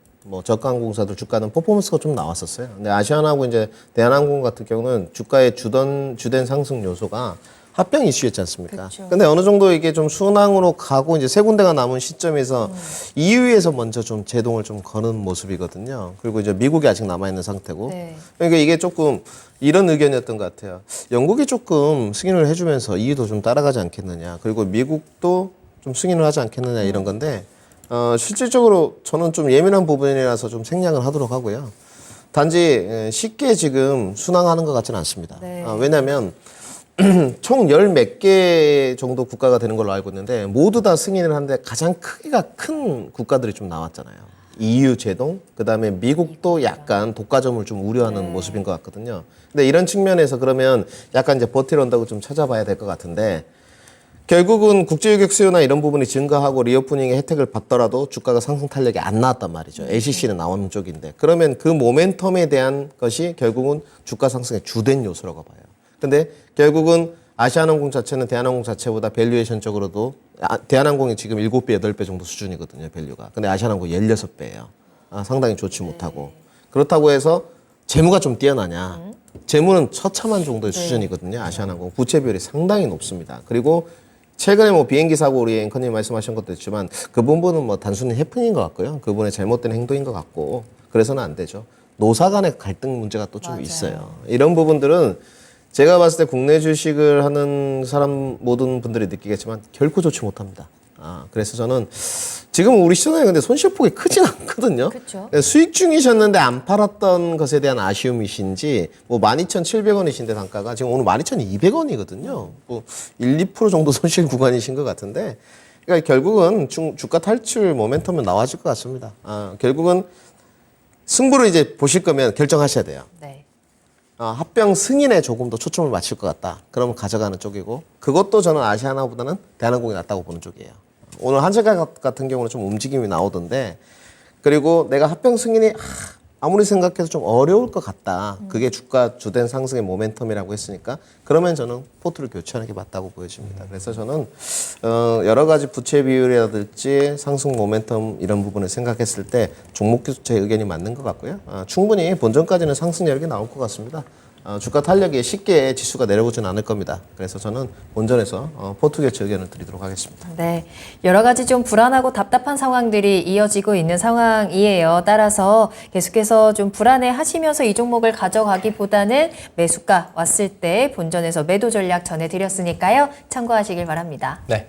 저가 항공사들 주가는 퍼포먼스가 좀 나왔었어요. 근데 아시아나하고 이제 대한항공 같은 경우는 주가의 주된 상승 요소가 합병 이슈였지 않습니까? 그쵸. 근데 어느 정도 이게 좀 순항으로 가고 이제 세 군데가 남은 시점에서 EU에서 먼저 좀 제동을 좀 거는 모습이거든요. 그리고 이제 미국이 아직 남아있는 상태고. 네. 그러니까 이게 조금 이런 의견이었던 것 같아요. 영국이 조금 승인을 해주면서 EU도 좀 따라가지 않겠느냐. 그리고 미국도 좀 승인을 하지 않겠느냐 이런 건데, 실질적으로 저는 좀 예민한 부분이라서 좀 생략을 하도록 하고요. 단지 쉽게 지금 순항하는 것 같지는 않습니다. 네. 왜냐하면 총 10몇 개 정도 국가가 되는 걸로 알고 있는데 모두 다 승인을 하는데 가장 크기가 큰 국가들이 좀 나왔잖아요. EU 제동, 그다음에 미국도 약간 독과점을 좀 우려하는 모습인 것 같거든요. 근데 이런 측면에서 그러면 약간 이제 버티런다고 좀 찾아봐야 될 것 같은데 결국은 국제유격 수요나 이런 부분이 증가하고 리오프닝의 혜택을 받더라도 주가가 상승 탄력이 안 나왔단 말이죠. LCC는 나오는 쪽인데 그러면 그 모멘텀에 대한 것이 결국은 주가 상승의 주된 요소라고 봐요. 근데 결국은 아시아나항공 자체는 대한항공 자체보다 밸류에이션적으로도 대한항공이 지금 7배, 8배 정도 수준이거든요, 밸류가. 근데 아시아나항공 16배예요. 상당히 좋지 못하고. 그렇다고 해서 재무가 좀 뛰어나냐? 재무는 처참한 정도의 수준이거든요, 아시아나항공. 부채 비율이 상당히 높습니다. 그리고 최근에 뭐 비행기 사고 우리 앵커님 말씀하신 것도 있지만 그 부분은 뭐 단순히 해프닝인 것 같고요. 그분의 잘못된 행동인 것 같고 그래서는 안 되죠. 노사 간의 갈등 문제가 또 좀 있어요. 이런 부분들은 제가 봤을 때 국내 주식을 하는 사람 모든 분들이 느끼겠지만 결코 좋지 못합니다. 그래서 저는 지금 우리 시장에 근데 손실폭이 크진 않거든요. 그쵸. 수익 중이셨는데 안 팔았던 것에 대한 아쉬움이신지 뭐 12,700원이신데 단가가 지금 오늘 12,200원이거든요. 뭐 1, 2% 정도 손실 구간이신 것 같은데 그러니까 결국은 주가 탈출 모멘텀은 나와질 것 같습니다. 결국은 승부를 이제 보실 거면 결정하셔야 돼요. 네. 합병 승인에 조금 더 초점을 맞출 것 같다. 그러면 가져가는 쪽이고 그것도 저는 아시아나보다는 대한항공이 낫다고 보는 쪽이에요. 오늘 한세가 같은 경우는 좀 움직임이 나오던데 그리고 내가 합병 승인이 아무리 생각해도 좀 어려울 것 같다. 그게 주가 주된 상승의 모멘텀이라고 했으니까 그러면 저는 포트를 교체하는 게 맞다고 보여집니다. 그래서 저는 여러 가지 부채 비율이라든지 상승 모멘텀 이런 부분을 생각했을 때 종목 교체 의견이 맞는 것 같고요. 충분히 본전까지는 상승 여력이 나올 것 같습니다. 주가 탄력이 쉽게 지수가 내려오지는 않을 겁니다. 그래서 저는 본전에서 포트 교체 의견을 드리도록 하겠습니다. 네, 여러 가지 좀 불안하고 답답한 상황들이 이어지고 있는 상황이에요. 따라서 계속해서 좀 불안해하시면서 이 종목을 가져가기보다는 매수가 왔을 때 본전에서 매도 전략 전해드렸으니까요. 참고하시길 바랍니다. 네.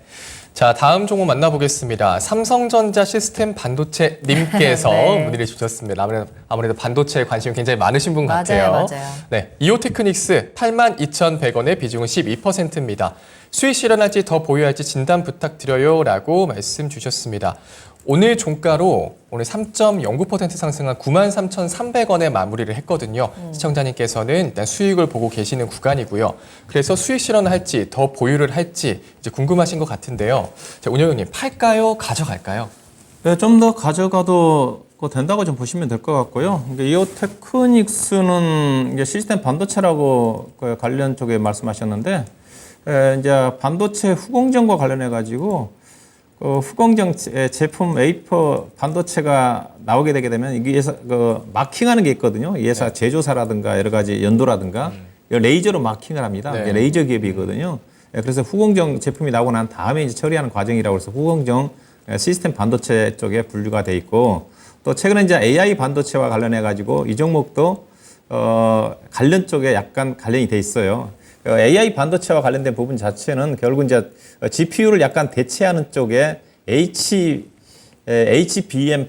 자, 다음 종목 만나보겠습니다. 삼성전자 시스템 반도체 님께서 네. 문의를 주셨습니다. 아무래도 반도체에 관심이 굉장히 많으신 분 같아요. 맞아요. 네, 이오테크닉스 82,100원의 비중은 12%입니다. 수익 실현할지 더 보유할지 진단 부탁드려요 라고 말씀 주셨습니다. 오늘 종가로 오늘 3.09% 상승한 93,300원에 마무리를 했거든요. 시청자님께서는 일단 수익을 보고 계시는 구간이고요. 그래서 수익 실현을 할지 더 보유를 할지 이제 궁금하신 것 같은데요. 자, 운영위원님 팔까요? 가져갈까요? 네, 좀 더 가져가도 된다고 좀 보시면 될 것 같고요. 이오테크닉스는 이제 시스템 반도체라고 관련 쪽에 말씀하셨는데 이제 반도체 후공정과 관련해 가지고 후공정 제품 웨이퍼 반도체가 나오게 되게 되면 이게 마킹하는 게 있거든요. 이 회사 제조사라든가 여러 가지 연도라든가 레이저로 마킹을 합니다. 네. 이게 레이저 기업이거든요. 그래서 후공정 제품이 나오고 난 다음에 이제 처리하는 과정이라고 해서 후공정 시스템 반도체 쪽에 분류가 돼 있고 또 최근에 이제 AI 반도체와 관련해 가지고 이 종목도 관련 쪽에 약간 관련이 돼 있어요. AI 반도체와 관련된 부분 자체는 결국 이제 GPU를 약간 대체하는 쪽에 HBM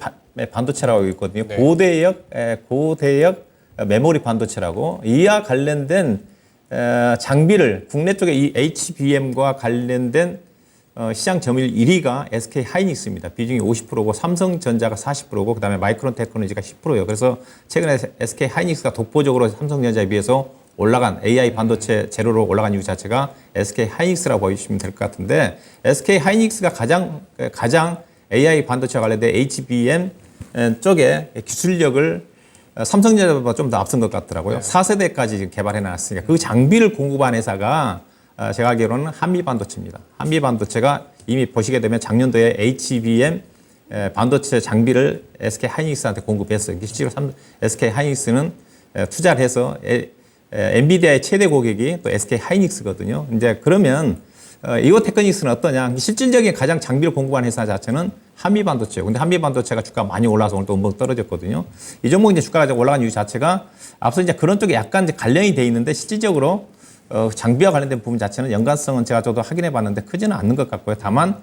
반도체라고 있거든요. 네. 고대역 메모리 반도체라고 이와 관련된 장비를 국내 쪽에 이 HBM과 관련된 시장 점유율 1위가 SK 하이닉스입니다. 비중이 50%고 삼성전자가 40%고 그다음에 마이크론 테크놀로지가 10%예요. 그래서 최근에 SK 하이닉스가 독보적으로 삼성전자에 비해서 올라간 AI 반도체 재료로 올라간 이유 자체가 SK 하이닉스라고 보시면 될 것 같은데 SK 하이닉스가 가장 AI 반도체와 관련된 HBM 쪽에 기술력을 삼성전자보다 좀 더 앞선 것 같더라고요. 4세대까지 지금 개발해 놨으니까 그 장비를 공급한 회사가 제가 알기로는 한미반도체입니다. 한미반도체가 이미 보시게 되면 작년도에 HBM 반도체 장비를 SK 하이닉스한테 공급했어요. 실제로 SK 하이닉스는 투자를 해서 엔비디아의 최대 고객이 또 SK 하이닉스거든요. 이제 그러면 이오테크닉스는 어떠냐? 실질적인 가장 장비를 공급한 회사 자체는 한미반도체예요. 근데 한미반도체가 주가가 많이 올라서 오늘 또 엄청 떨어졌거든요. 이 종목 이제 주가가 올라간 이유 자체가 앞서 이제 그런 쪽에 약간 이제 관련이 돼 있는데 실질적으로 장비와 관련된 부분 자체는 연관성은 제가 저도 확인해 봤는데 크지는 않는 것 같고요. 다만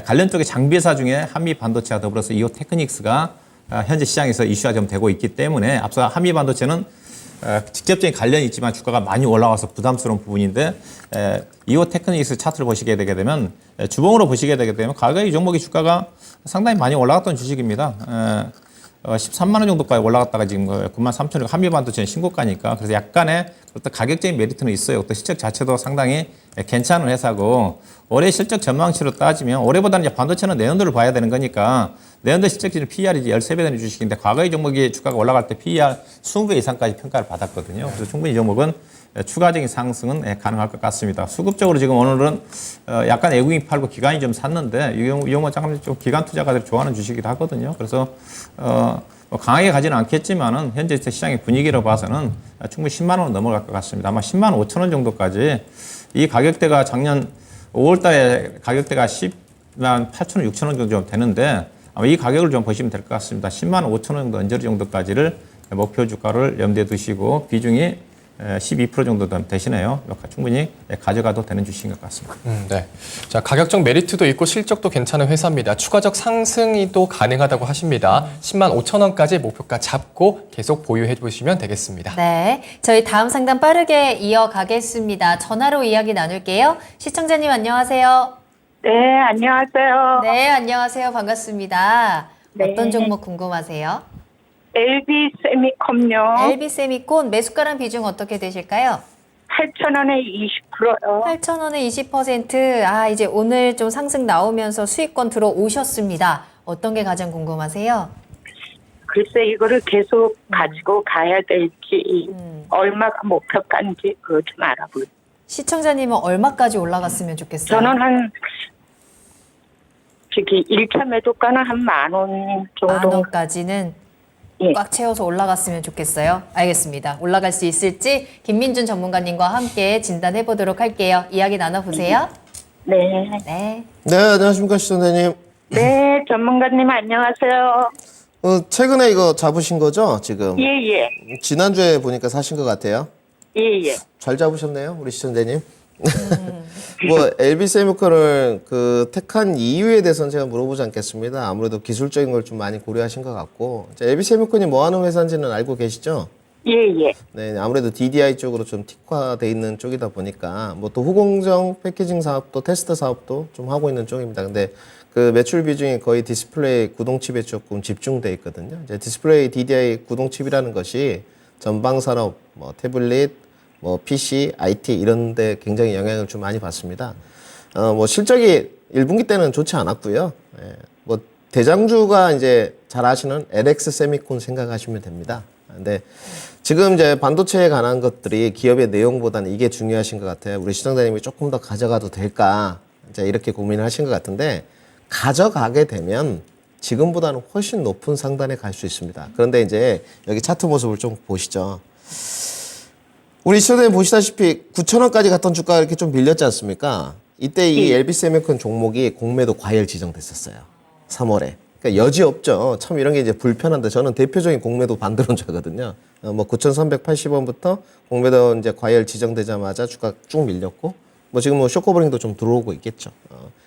관련 쪽의 장비 회사 중에 한미반도체와 더불어서 이오테크닉스가 현재 시장에서 이슈가 좀 되고 있기 때문에 앞서 한미반도체는 직접적인 관련이 있지만 주가가 많이 올라와서 부담스러운 부분인데 이오테크닉스 차트를 보시게 되게 되면 주봉으로 보시게 되게 되면 과거에 이 종목의 주가가 상당히 많이 올라갔던 주식입니다. 13만 원 정도까지 올라갔다가 지금 9만 3천 원 한미반도체 신고가니까 그래서 약간의 어떤 가격적인 메리트는 있어요. 또 실적 자체도 상당히 괜찮은 회사고 올해 실적 전망치로 따지면 올해보다는 이제 반도체는 내년도를 봐야 되는 거니까 내년도 실적지는 PER이 13배 되는 주식인데 과거의 종목이 주가가 올라갈 때 PER 20배 이상까지 평가를 받았거든요. 그래서 충분히 이 종목은 추가적인 상승은 가능할 것 같습니다. 수급적으로 지금 오늘은 약간 외국인 팔고 기관이 좀 샀는데 이 경우 잠깐 좀 기관 투자가들이 좋아하는 주식이기도 하거든요. 그래서 뭐 강하게 가지는 않겠지만은 현재 시장의 분위기로 봐서는 충분히 10만 원은 넘어갈 것 같습니다. 아마 10만 5천 원 정도까지 이 가격대가 작년 5월 달에 가격대가 10만 8천 원, 6천 원 정도 좀 되는데 아마 이 가격을 좀 보시면 될 것 같습니다. 10만 5천 원 정도 언저리 정도까지를 목표 주가를 염두에 두시고 비중이 12% 정도 되시네요. 충분히 가져가도 되는 주식인 것 같습니다. 네. 자, 가격적 메리트도 있고 실적도 괜찮은 회사입니다. 추가적 상승이 또 가능하다고 하십니다. 10만 5천 원까지 목표가 잡고 계속 보유해 보시면 되겠습니다. 네, 저희 다음 상담 빠르게 이어가겠습니다. 전화로 이야기 나눌게요. 시청자님 안녕하세요. 네, 안녕하세요. 네, 안녕하세요. 반갑습니다. 네. 어떤 종목 궁금하세요? LB 세미컴요. LB 세미콘 매수가랑 비중 어떻게 되실까요? 8,000원에 20%요. 8,000원에 20%. 아, 이제 오늘 좀 상승 나오면서 수익권 들어오셨습니다. 어떤 게 가장 궁금하세요? 글쎄 이거를 계속 가지고 가야 될지 얼마가 목표가인지 그거 좀 알아보세요. 시청자님은 얼마까지 올라갔으면 좋겠어요? 저는 한 저기 1차 매도가는 한 10,000원 정도. 10,000원까지는 예. 꽉 채워서 올라갔으면 좋겠어요. 알겠습니다. 올라갈 수 있을지 김민준 전문가님과 함께 진단해 보도록 할게요. 이야기 나눠보세요. 네. 네. 네, 안녕하십니까 시청자님. 네, 전문가님 안녕하세요. 최근에 이거 잡으신 거죠 지금? 예. 지난주에 보니까 사신 것 같아요. 예. 잘 잡으셨네요, 우리 시청자님. 뭐 LB 세미콘을 택한 이유에 대해서는 제가 물어보지 않겠습니다. 아무래도 기술적인 걸 좀 많이 고려하신 것 같고, LB 세미콘이 뭐 하는 회사인지는 알고 계시죠? 예. 네, 아무래도 DDI 쪽으로 좀 특화돼 있는 쪽이다 보니까 뭐 또 후공정 패키징 사업도 테스트 사업도 좀 하고 있는 쪽입니다. 근데 그 매출 비중이 거의 디스플레이 구동칩에 조금 집중돼 있거든요. 이제 디스플레이 DDI 구동칩이라는 것이 전방 산업, 뭐 태블릿, 뭐 PC, IT 이런 데 굉장히 영향을 좀 많이 받습니다. 뭐 실적이 1분기 때는 좋지 않았고요. 예, 뭐 대장주가 이제 잘 아시는 LX 세미콘 생각하시면 됩니다. 근데 지금 이제 반도체에 관한 것들이 기업의 내용보다는 이게 중요하신 것 같아요. 우리 시청자님이 조금 더 가져가도 될까? 이제 이렇게 고민을 하신 것 같은데 가져가게 되면 지금보다는 훨씬 높은 상단에 갈 수 있습니다. 그런데 이제 여기 차트 모습을 좀 보시죠. 우리 시청자님 보시다시피 9,000원까지 갔던 주가가 이렇게 좀 밀렸지 않습니까? 이때 이 LB 세미콘 종목이 공매도 과열 지정됐었어요. 3월에. 그러니까 여지 없죠. 참 이런 게 이제 불편한데 저는 대표적인 공매도 반대론자거든요. 뭐 9,380원부터 공매도 이제 과열 지정되자마자 주가 쭉 밀렸고, 뭐 지금 뭐 쇼커버링도 좀 들어오고 있겠죠.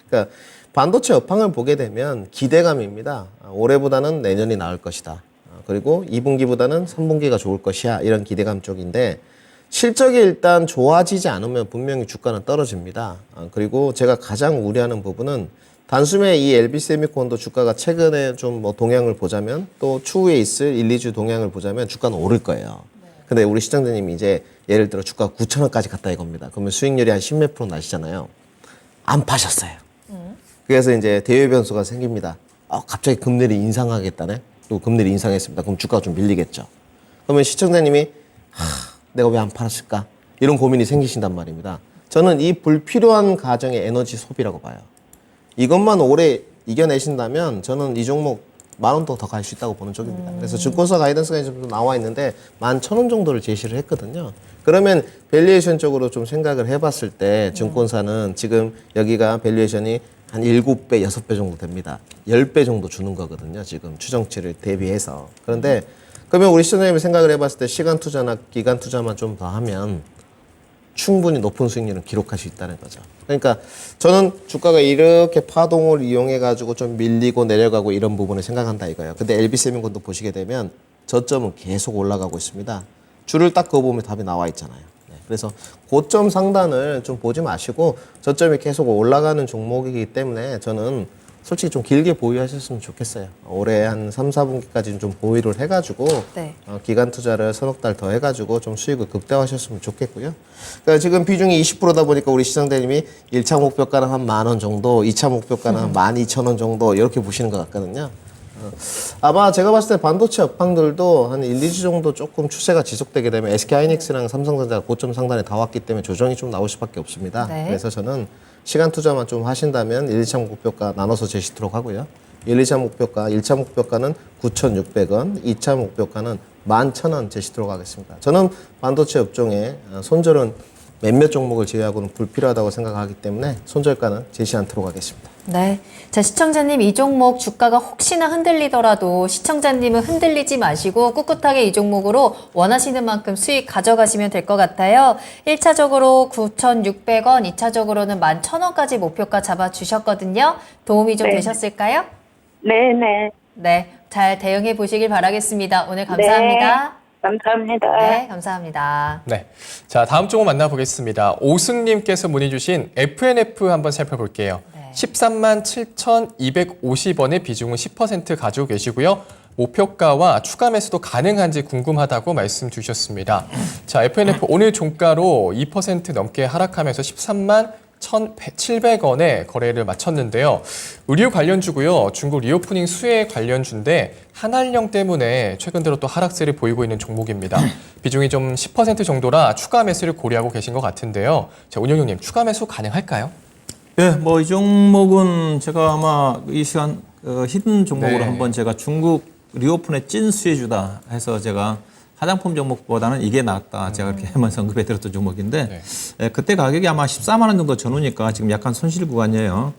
그러니까 반도체 업황을 보게 되면 기대감입니다. 올해보다는 내년이 나을 것이다. 그리고 2분기보다는 3분기가 좋을 것이야. 이런 기대감 쪽인데 실적이 일단 좋아지지 않으면 분명히 주가는 떨어집니다. 그리고 제가 가장 우려하는 부분은 단숨에 이 LB 세미콘도 주가가 최근에 좀 뭐 동향을 보자면 또 추후에 있을 1, 2주 동향을 보자면 주가는 오를 거예요. 근데 우리 시청자님이 이제 예를 들어 주가가 9,000원까지 갔다 이겁니다. 그러면 수익률이 한 10몇 프로 나시잖아요. 안 파셨어요. 그래서 이제 대외 변수가 생깁니다. 갑자기 금리를 인상하겠다네. 또 금리를 인상했습니다. 그럼 주가가 좀 밀리겠죠. 그러면 시청자님이 내가 왜 안 팔았을까? 이런 고민이 생기신단 말입니다. 저는 이 불필요한 가정의 에너지 소비라고 봐요. 이것만 오래 이겨내신다면 저는 이 종목 10,000원 더 갈 수 있다고 보는 쪽입니다. 그래서 증권사 가이던스가 좀 나와 있는데 11,000원 정도를 제시를 했거든요. 그러면 밸류에이션 쪽으로 좀 생각을 해봤을 때 증권사는 지금 여기가 밸류에이션이 한 7배, 6배 정도 됩니다. 10배 정도 주는 거거든요. 지금 추정치를 대비해서. 그런데 그러면 우리 시청자님이 생각을 해봤을 때 시간 투자나 기간 투자만 좀 더 하면 충분히 높은 수익률을 기록할 수 있다는 거죠. 그러니까 저는 주가가 이렇게 파동을 이용해 가지고 좀 밀리고 내려가고 이런 부분을 생각한다 이거예요. 근데 LB 세미콘도 보시게 되면 저점은 계속 올라가고 있습니다. 줄을 딱 그어보면 답이 나와 있잖아요. 네. 그래서 고점 상단을 좀 보지 마시고 저점이 계속 올라가는 종목이기 때문에 저는 솔직히 좀 길게 보유하셨으면 좋겠어요. 올해 한 3, 4분기까지는 좀 보유를 해가지고 네. 기간 투자를 서너 달 더 해가지고 좀 수익을 극대화하셨으면 좋겠고요. 그러니까 지금 비중이 20%다 보니까 우리 시장대님이 1차 목표가는 한 10,000원 정도, 2차 목표가는 한 12,000원 정도 이렇게 보시는 것 같거든요. 아마 제가 봤을 때 반도체 업황들도 한 1, 2주 정도 조금 추세가 지속되게 되면 SK하이닉스랑 삼성전자가 고점 상단에 다 왔기 때문에 조정이 좀 나올 수밖에 없습니다. 네. 그래서 저는 시간 투자만 좀 하신다면 1, 2차 목표가 나눠서 제시토록 하고요. 1, 2차 목표가, 1차 목표가는 9,600원, 2차 목표가는 11,000원 제시토록 하겠습니다. 저는 반도체 업종에 손절은 몇몇 종목을 제외하고는 불필요하다고 생각하기 때문에 손절가는 제시 않도록 하겠습니다. 네. 자, 시청자님, 이 종목 주가가 혹시나 흔들리더라도 시청자님은 흔들리지 마시고 꿋꿋하게 이 종목으로 원하시는 만큼 수익 가져가시면 될 것 같아요. 1차적으로 9,600원, 2차적으로는 11,000원까지 목표가 잡아주셨거든요. 도움이 좀 네. 되셨을까요? 네네. 네. 잘 대응해 보시길 바라겠습니다. 오늘 감사합니다. 감사합니다. 네, 감사합니다. 네. 자, 다음 종목 만나보겠습니다. 오승님께서 문의 주신 FNF 한번 살펴볼게요. 네. 137,250원의 비중은 10% 가지고 계시고요. 목표가와 추가 매수도 가능한지 궁금하다고 말씀 주셨습니다. 자, FNF 오늘 종가로 2% 넘게 하락하면서 131,700원에 거래를 마쳤는데요. 의류 관련주고요. 중국 리오프닝 수혜 관련주인데 한알령 때문에 최근 들어 또 하락세를 보이고 있는 종목입니다. 비중이 좀 10% 정도라 추가 매수를 고려하고 계신 것 같은데요. 자, 운영형님, 추가 매수 가능할까요? 예, 뭐 이 종목은 제가 아마 이 시간 히든 종목으로 네. 한번 제가 중국 리오픈의 찐 수혜주다 해서 제가 화장품 종목보다는 이게 낫다. 제가 이렇게 하면서 언급해 드렸던 종목인데 네. 예, 그때 가격이 아마 14만 원 정도 전후니까 지금 약간 손실 구간이에요.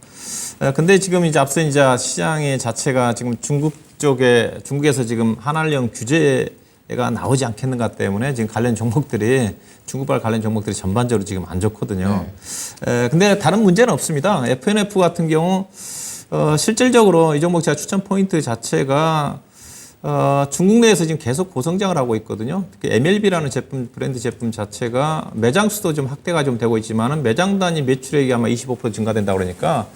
근데 지금 이제 앞서 이제 시장의 자체가 지금 중국에서 지금 한알령 규제가 나오지 않겠는가 때문에 지금 관련 종목들이 중국발 관련 종목들이 전반적으로 지금 안 좋거든요. 근데 다른 문제는 없습니다. FNF 같은 경우 실질적으로 이 종목 제가 추천 포인트 자체가 중국 내에서 지금 계속 고성장을 하고 있거든요. 특히 MLB라는 제품, 브랜드 제품 자체가 매장 수도 좀 확대가 좀 되고 있지만은 매장 단위 매출액이 아마 25% 증가된다 그러니까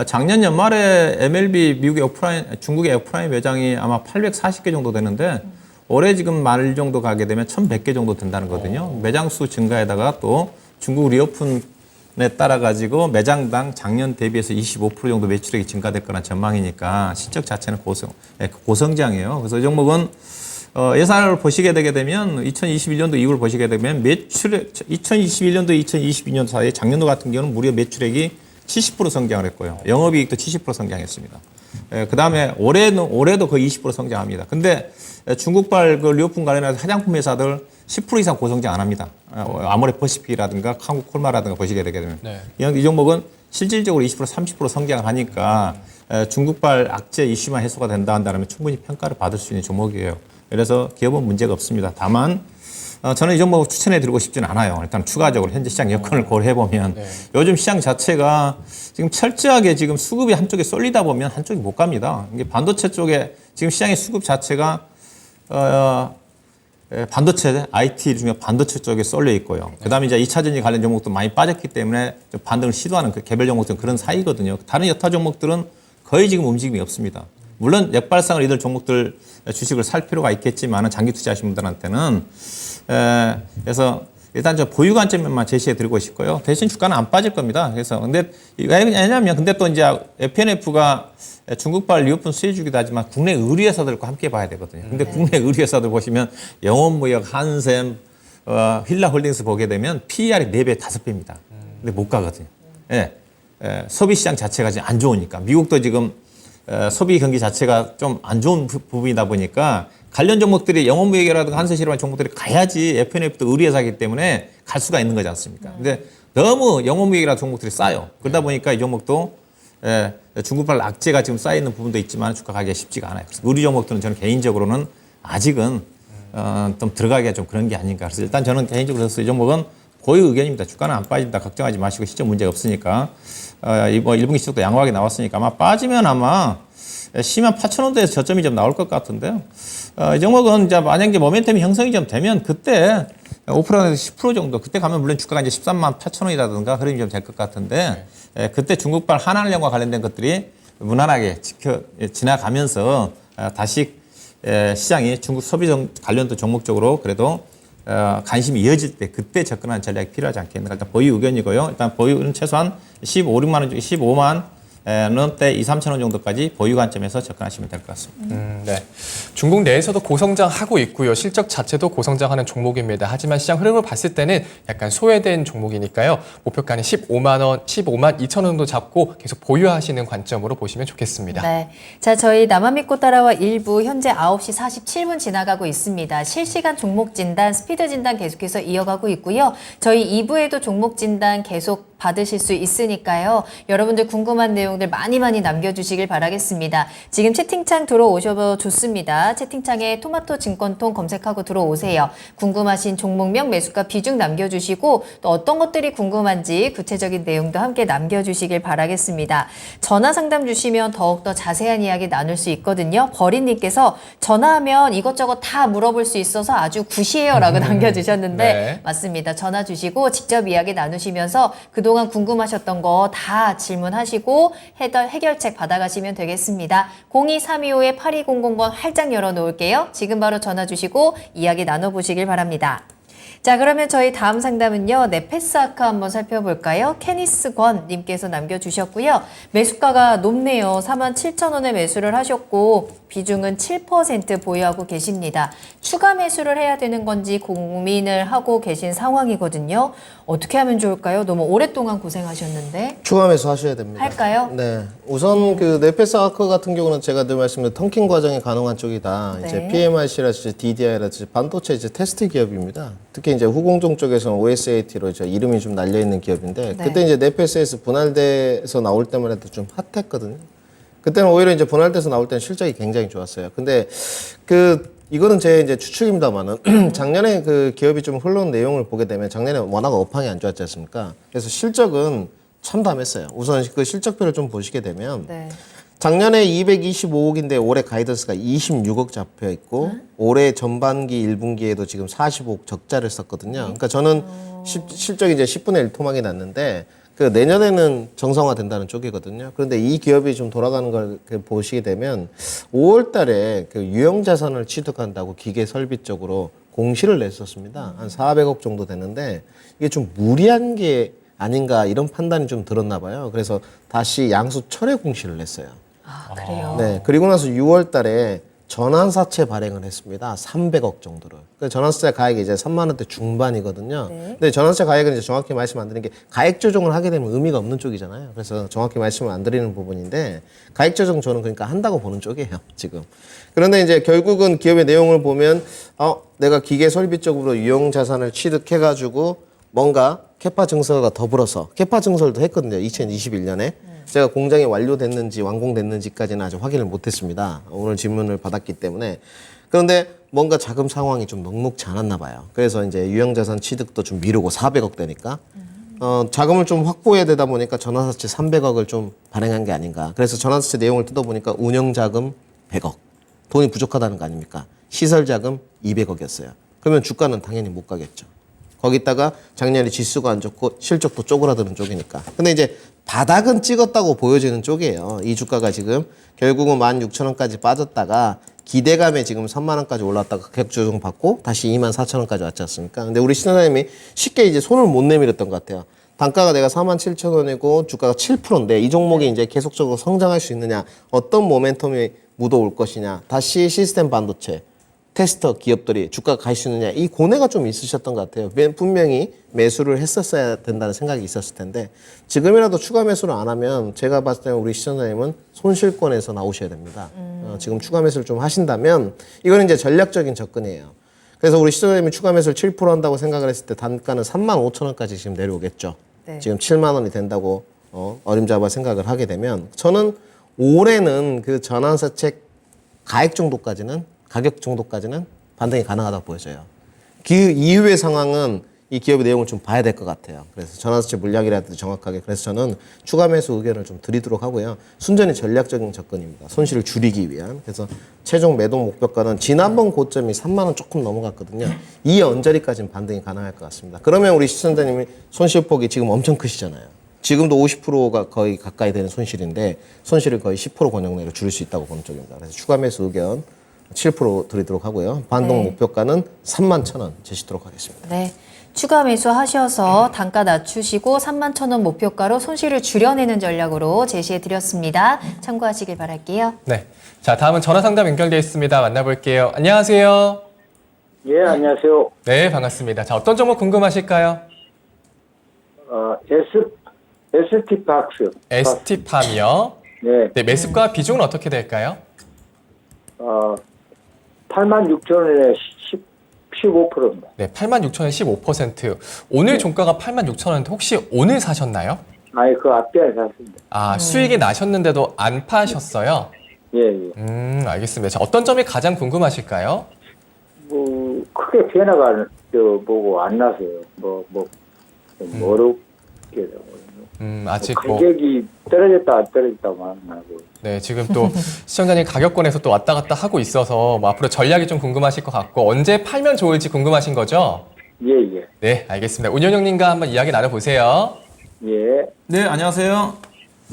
작년 연말에 MLB 미국의 오프라인, 중국의 오프라인 매장이 아마 840개 정도 되는데 올해 지금 말 정도 가게 되면 1,100개 정도 된다는 거거든요. 매장 수 증가에다가 또 중국 리오픈에 따라 가지고 매장당 작년 대비해서 25% 정도 매출액이 증가될 거란 전망이니까 실적 자체는 고성장이에요. 그래서 이 종목은 예산을 보시게 되게 되면 2021년도 이후를 보시게 되면 매출액 2021년도 2022년 사이에 작년도 같은 경우는 무려 매출액이 70% 성장을 했고요. 영업이익도 70% 성장했습니다. 그 다음에 올해도 거의 20% 성장합니다. 근데 중국발 그 리오픈 관련해서 화장품 회사들 10% 이상 고성장 안 합니다. 아모레퍼시픽이라든가 한국콜마라든가 보시게 되게 되면. 네. 이 종목은 실질적으로 20% 30% 성장을 하니까 중국발 악재 이슈만 해소가 된다 한다면 충분히 평가를 받을 수 있는 종목이에요. 그래서 기업은 문제가 없습니다. 다만 저는 이 종목을 추천해 드리고 싶지는 않아요. 일단 추가적으로 현재 시장 여건을 고려해 보면 요즘 시장 자체가 지금 철저하게 지금 수급이 한쪽에 쏠리다 보면 한쪽이 못 갑니다. 이게 반도체 쪽에 지금 시장의 수급 자체가 반도체, IT 중에 반도체 쪽에 쏠려 있고요. 그 다음에 이제 2차 전지 관련 종목도 많이 빠졌기 때문에 좀 반등을 시도하는 그 개별 종목들은 그런 사이거든요. 다른 여타 종목들은 거의 지금 움직임이 없습니다. 물론 역발상을 이들 종목들 주식을 살 필요가 있겠지만 장기 투자하시는 분들한테는 그래서 일단 저 보유 관점만 제시해 드리고 싶고요. 대신 주가는 안 빠질 겁니다. 그래서 근데 왜냐면 근데 또 이제 FNF가 중국발 리오픈 수혜주기도 하지만 국내 의류회사들과 함께 봐야 되거든요. 근데 국내 의류회사들 보시면 영원무역, 한샘, 힐라홀딩스 보게 되면 PER이 4배, 5배입니다. 근데 못 가거든요. 예. 소비시장 자체가 지금 안 좋으니까. 미국도 지금 소비 경기 자체가 좀 안 좋은 부분이다 보니까 관련 종목들이 영업무역이라든가 한세실이라는 종목들이 가야지 FNF도 의류회사이기 때문에 갈 수가 있는 거지 않습니까? 근데 너무 영업무역이라는 종목들이 싸요. 그러다 보니까 이 종목도 중국발 악재가 지금 쌓여있는 부분도 있지만 주가 가기가 쉽지가 않아요. 그래서 의류 종목들은 저는 개인적으로는 아직은 좀 들어가기가 좀 그런 게 아닌가. 그래서 일단 저는 개인적으로 이 종목은 고유 의견입니다. 주가는 안 빠집니다. 걱정하지 마시고 시점 문제가 없으니까. 이번 1분기 실적도 양호하게 나왔으니까 아마 빠지면 아마 108,000원대에서 저점이 좀 나올 것 같은데요. 이 종목은 이제 만약에 모멘텀이 형성이 좀 되면 그때 5%에서 10% 정도 그때 가면 물론 주가가 이제 138,000원이라든가 흐름이 좀 될 것 같은데 그때 중국발 한알령과 관련된 것들이 무난하게 지나가면서 다시 시장이 중국 소비 관련도 종목 쪽으로 그래도 관심이 이어질 때 그때 접근하는 전략이 필요하지 않겠는가. 일단 보유 의견이고요. 일단 보유는 최소한 15, 16만 원 중에 15만 원대 2, 3천 원 정도까지 보유 관점에서 접근하시면 될 것 같습니다. 네. 중국 내에서도 고성장하고 있고요. 실적 자체도 고성장하는 종목입니다. 하지만 시장 흐름을 봤을 때는 약간 소외된 종목이니까요. 목표가는 15만 원, 15만 2천 원 정도 잡고 계속 보유하시는 관점으로 보시면 좋겠습니다. 네. 자, 저희 나만 믿고 따라와 1부 현재 9시 47분 지나가고 있습니다. 실시간 종목 진단, 스피드 진단 계속해서 이어가고 있고요. 저희 2부에도 종목 진단 계속 받으실 수 있으니까요. 여러분들 궁금한 내용들 많이 남겨주시길 바라겠습니다. 지금 채팅창 들어오셔도 좋습니다. 채팅창에 토마토 증권통 검색하고 들어오세요. 궁금하신 종목명, 매수가 비중 남겨주시고 또 어떤 것들이 궁금한지 구체적인 내용도 함께 남겨주시길 바라겠습니다. 전화 상담 주시면 더욱더 자세한 이야기 나눌 수 있거든요. 버린님께서 전화하면 이것저것 다 물어볼 수 있어서 아주 굿이에요 라고 남겨주셨는데 네. 맞습니다. 전화 주시고 직접 이야기 나누시면서 그동안 궁금하셨던 거 다 질문하시고 해결책 받아가시면 되겠습니다. 02325-8200번 활짝 열어놓을게요. 지금 바로 전화 주시고 이야기 나눠보시길 바랍니다. 자, 그러면 저희 다음 상담은요. 네페스아크 한번 살펴볼까요? 케니스 권 님께서 남겨주셨고요. 매수가가 높네요. 47,000원에 매수를 하셨고 비중은 7% 보유하고 계십니다. 추가 매수를 해야 되는 건지 고민을 하고 계신 상황이거든요. 어떻게 하면 좋을까요? 너무 오랫동안 고생하셨는데. 추가 매수 하셔야 됩니다. 할까요? 네. 우선 그 네페스아크 같은 경우는 제가 늘 말씀드린 턴킹 과정이 가능한 쪽이다. 네. 이제 PMIC라든지 DDI라든지 반도체 이제 테스트 기업입니다. 특히 이제 후공정 쪽에서는 OSAT로 이제 이름이 좀 날려 있는 기업인데 네. 그때 이제 네페스에서 분할돼서 나올 때만 해도 좀 핫했거든요. 그때는 오히려 이제 분할돼서 나올 때는 실적이 굉장히 좋았어요. 근데 이거는 제 이제 추측입니다만은 작년에 그 기업이 좀 흘러온 내용을 보게 되면 작년에 워낙 업황이 안 좋았지 않습니까? 그래서 실적은 참담했어요. 우선 그 실적표를 좀 보시게 되면 네. 작년에 225억인데 올해 가이던스가 26억 잡혀 있고 올해 전반기 1분기에도 지금 45억 적자를 썼거든요. 그러니까 저는 실적이 이제 10분의 1 토막이 났는데 그 내년에는 정상화 된다는 쪽이거든요. 그런데 이 기업이 좀 돌아가는 걸 보시게 되면 5월 달에 그 유형 자산을 취득한다고 기계 설비 쪽으로 공시를 냈었습니다. 한 400억 정도 되는데 이게 좀 무리한 게 아닌가 이런 판단이 좀 들었나 봐요. 그래서 다시 양수 철회 공시를 냈어요. 아, 그래요? 네. 그리고 나서 6월 달에 전환사채 발행을 했습니다. 300억 정도를. 그 전환사채 가액이 이제 3만 원대 중반이거든요. 네. 근데 전환사채 가액은 이제 정확히 말씀 안 드리는 게 가액 조정을 하게 되면 의미가 없는 쪽이잖아요. 그래서 정확히 말씀을 안 드리는 부분인데 가액 조정 저는 그러니까 한다고 보는 쪽이에요, 지금. 그런데 이제 결국은 기업의 내용을 보면 내가 기계 설비 쪽으로 유형 자산을 취득해가지고 뭔가 캐파 증설과 더불어서 캐파 증설도 했거든요. 2021년에. 제가 공장이 완료됐는지 완공됐는지까지는 아직 확인을 못했습니다. 오늘 질문을 받았기 때문에. 그런데 뭔가 자금 상황이 좀 녹록지 않았나 봐요. 그래서 이제 유형자산 취득도 좀 미루고 400억 되니까 자금을 좀 확보해야 되다 보니까 전환사채 300억을 좀 발행한 게 아닌가. 그래서 전환사채 내용을 뜯어보니까 운영자금 100억. 돈이 부족하다는 거 아닙니까? 시설자금 200억이었어요. 그러면 주가는 당연히 못 가겠죠. 거기다가 작년에 지수가 안 좋고 실적도 쪼그라드는 쪽이니까. 근데 이제 바닥은 찍었다고 보여지는 쪽이에요. 이 주가가 지금 결국은 16,000원까지 빠졌다가 기대감에 지금 3만 원까지 올랐다가 가격 조정 받고 다시 24,000원까지 왔지 않습니까? 근데 우리 신사장님이 쉽게 이제 손을 못 내밀었던 것 같아요. 단가가 내가 47,000원이고 주가가 7%인데 이 종목이 이제 계속적으로 성장할 수 있느냐, 어떤 모멘텀이 묻어올 것이냐, 다시 시스템 반도체, 테스터 기업들이 주가가 갈 수 있느냐, 이 고뇌가 좀 있으셨던 것 같아요. 분명히 매수를 했었어야 된다는 생각이 있었을 텐데 지금이라도 추가 매수를 안 하면 제가 봤을 때는 우리 시청자님은 손실권에서 나오셔야 됩니다. 지금 추가 매수를 좀 하신다면 이거는 이제 전략적인 접근이에요. 그래서 우리 시청자님이 추가 매수를 7% 한다고 생각을 했을 때 단가는 35,000원까지 지금 내려오겠죠. 네. 지금 7만 원이 된다고 어림잡아 생각을 하게 되면 저는 올해는 그 전환사채 가액 정도까지는 가격 정도까지는 반등이 가능하다고 보여져요. 그 이후의 상황은 이 기업의 내용을 좀 봐야 될 것 같아요. 그래서 전환사채 물량이라든지 정확하게. 그래서 저는 추가 매수 의견을 좀 드리도록 하고요. 순전히 전략적인 접근입니다. 손실을 줄이기 위한. 그래서 최종 매도 목표가는 지난번 고점이 3만 원 조금 넘어갔거든요. 이 언저리까지는 반등이 가능할 것 같습니다. 그러면 우리 시청자님이 손실폭이 지금 엄청 크시잖아요. 지금도 50%가 거의 가까이 되는 손실인데 손실을 거의 10% 권역내로 줄일 수 있다고 보는 쪽입니다. 그래서 추가 매수 의견 7% 드리도록 하고요. 반동 네. 목표가는 31,000원 제시토록 하겠습니다. 네. 추가 매수하셔서 단가 낮추시고 31,000원 목표가로 손실을 줄여내는 전략으로 제시해 드렸습니다. 참고하시길 바랄게요. 네. 자, 다음은 전화 상담 연결되어 있습니다. 만나볼게요. 안녕하세요. 예, 안녕하세요. 네, 반갑습니다. 자, 어떤 종목 궁금하실까요? ST박스. ST팜이요. 네, 네, 매수가 비중은 어떻게 될까요? 86,000원에 15%입니다. 네, 86,000원 15%. 오늘 종가가 86,000원인데 혹시 오늘 사셨나요? 아니, 그 앞에 샀습니다. 아, 수익이 나셨는데도 안 파셨어요? 예, 예. 알겠습니다. 자, 어떤 점이 가장 궁금하실까요? 크게 변화가, 뭐고 안 나서요. 좀 어렵게 되고. 아직 뭐, 가격이 떨어졌다, 안 떨어졌다만 하고. 네, 지금 또 시청자님 가격권에서 또 왔다 갔다 하고 있어서 뭐 앞으로 전략이 좀 궁금하실 것 같고 언제 팔면 좋을지 궁금하신 거죠? 예, 예. 네, 알겠습니다. 운영형님과 한번 이야기 나눠보세요. 예. 네, 안녕하세요.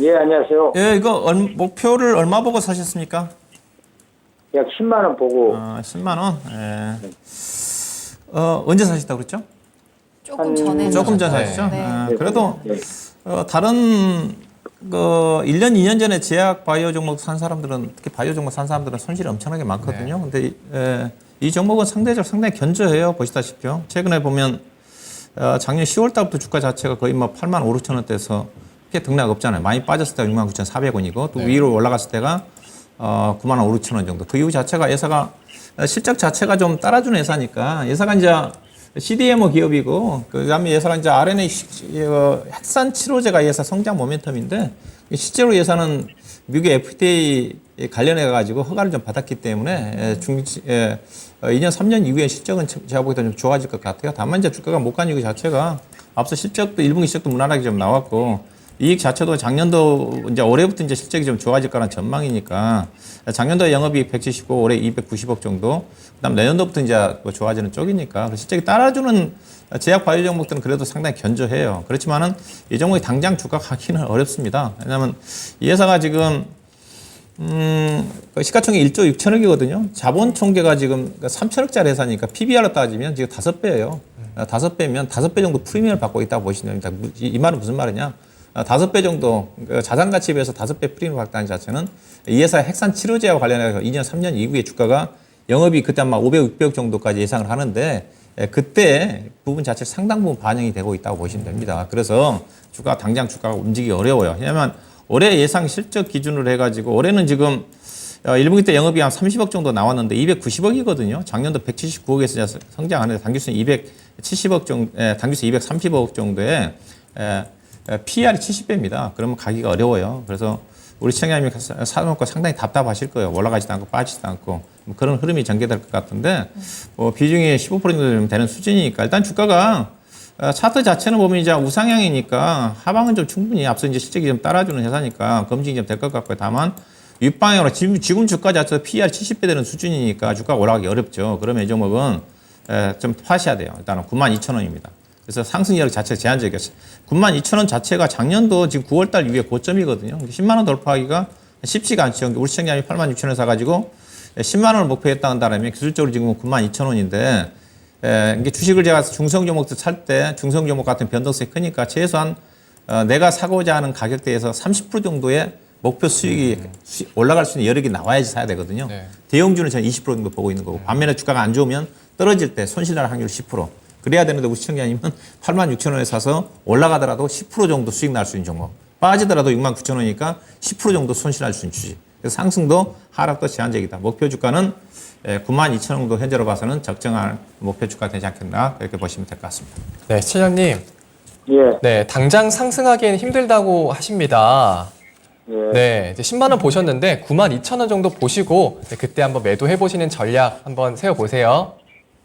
예, 안녕하세요. 예, 이거 목표를 얼마 보고 사셨습니까? 약 10만원 보고. 10만 원. 예. 언제 사셨다고 그랬죠? 조금 전에 조금 전 사셨어요. 사셨죠? 네. 아, 네, 그래도 네. 다른 1년, 2년 전에 제약 바이오 종목 산 사람들은 특히 바이오 종목 산 사람들은 손실이 엄청나게 많거든요. 근데 이 종목은 상대적으로 상당히 견조해요. 보시다시피요. 최근에 보면 작년 10월 달부터 주가 자체가 거의 뭐 85,000원대에서 크게 등락 없잖아요. 많이 빠졌을 때가 69,400원이고 또 위로 올라갔을 때가 95,000원 정도. 그 이후 자체가 회사가 실적 자체가 좀 따라주는 회사니까 회사가 이제 CDMO 기업이고 그다음에 회사가 이제 RNA 핵산 치료제가 회사 성장 모멘텀인데 실제로 회사는 미국 FDA 관련해 가지고 허가를 좀 받았기 때문에 2년 3년 이후에 실적은 제가 보기에도 좀 좋아질 것 같아요. 다만 이제 주가가 못 간 이유 자체가 앞서 실적도 1분기 실적도 무난하게 좀 나왔고 이익 자체도 작년도 이제 올해부터 이제 실적이 좀 좋아질 거라는 전망이니까 작년도에 영업이익 170억, 올해 290억 정도. 그다음 내년도부터 이제 뭐 좋아지는 쪽이니까 실적이 따라주는 제약 바이오 종목들은 그래도 상당히 견조해요. 그렇지만은 이 종목이 당장 주가 가기는 어렵습니다. 왜냐하면 이 회사가 지금 시가총액 1조 6천억이거든요. 자본 총계가 지금 3천억짜리 회사니까 PBR로 따지면 지금 5배예요. 5배면 5배 정도 프리미엄을 받고 있다고 보시면 됩니다. 이 말은 무슨 말이냐? 5배 정도 자산 가치에 비해서 5배 프리미엄을 받다는 자체는 이 회사의 핵산 치료제와 관련해서 2년, 3년 이후에 주가가 영업이 그때 아마 500, 600억 정도까지 예상을 하는데 그때 부분 자체 상당 부분 반영이 되고 있다고 보시면 됩니다. 그래서 당장 주가가 움직이기 어려워요. 왜냐하면 올해 예상 실적 기준으로 해가지고 올해는 지금 1분기 때 영업이 한 30억 정도 나왔는데 290억이거든요. 작년도 179억에서 성장하는데 당기순 270억 정도, 당기순 230억 정도에 PER이 70배입니다. 그러면 가기가 어려워요. 그래서 우리 시청자님이 사놓고 상당히 답답하실 거예요. 올라가지도 않고 빠지지도 않고 뭐 그런 흐름이 전개될 것 같은데 비중이 15% 정도 되는 수준이니까 일단 주가가 차트 자체는 보면 이제 우상향이니까 하방은 좀 충분히 앞서 이제 실적이 좀 따라주는 회사니까 검증이 좀 될 것 같고요. 다만 윗방향으로 지금 주가 자체도 PER 70배 되는 수준이니까 주가가 올라가기 어렵죠. 그러면 이 종목은 좀 파셔야 돼요. 일단은 92,000원입니다. 그래서 상승력 자체가 제한적이었어요. 92,000원 자체가 작년도 지금 9월달 이후에 고점이거든요. 10만 원 돌파하기가 쉽지가 않죠. 우리 시청자님이 86,000원 사가지고 10만 원을 목표했다는 다음에 기술적으로 지금 92,000원인데 이게 주식을 제가 중성 종목들 살 때 중성 종목 같은 변동성이 크니까 최소한 내가 사고자 하는 가격대에서 30% 정도의 목표 수익이 올라갈 수 있는 여력이 나와야지 사야 되거든요. 네. 대형주는 저는 20% 정도 보고 있는 거고 반면에 주가가 안 좋으면 떨어질 때 손실 날 확률 10%. 그래야 되는데 우리 시청자님은 86,000원에 사서 올라가더라도 10% 정도 수익 날 수 있는 종목. 빠지더라도 69,000원이니까 10% 정도 손실할 수 있는 주식. 그래서 상승도 하락도 제한적이다. 목표 주가는 92,000원 정도 현재로 봐서는 적정한 목표 주가 되지 않겠나 그렇게 보시면 될 것 같습니다. 네, 시청자님. 예. 네, 당장 상승하기엔 힘들다고 하십니다. 예. 네, 이제 10만 원 보셨는데 92,000원 정도 보시고 그때 한번 매도해 보시는 전략 한번 세워 보세요.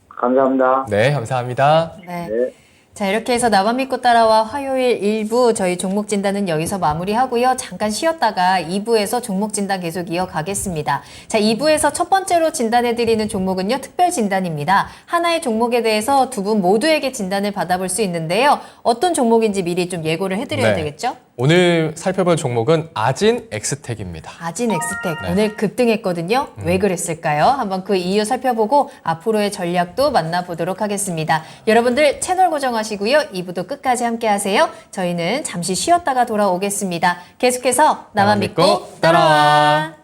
감사합니다. 네, 감사합니다. 네. 네. 자, 이렇게 해서 나만 믿고 따라와 화요일 1부 저희 종목 진단은 여기서 마무리하고요. 잠깐 쉬었다가 2부에서 종목 진단 계속 이어가겠습니다. 자, 2부에서 첫 번째로 진단해드리는 종목은요. 특별 진단입니다. 하나의 종목에 대해서 두 분 모두에게 진단을 받아볼 수 있는데요. 어떤 종목인지 미리 좀 예고를 해드려야 네. 되겠죠? 오늘 살펴볼 종목은 아진 엑스텍입니다. 아진 엑스텍 네. 오늘 급등했거든요. 왜 그랬을까요? 한번 그 이유 살펴보고 앞으로의 전략도 만나보도록 하겠습니다. 여러분들 채널 고정하시고요. 2부도 끝까지 함께 하세요. 저희는 잠시 쉬었다가 돌아오겠습니다. 계속해서 나만 믿고 따라와.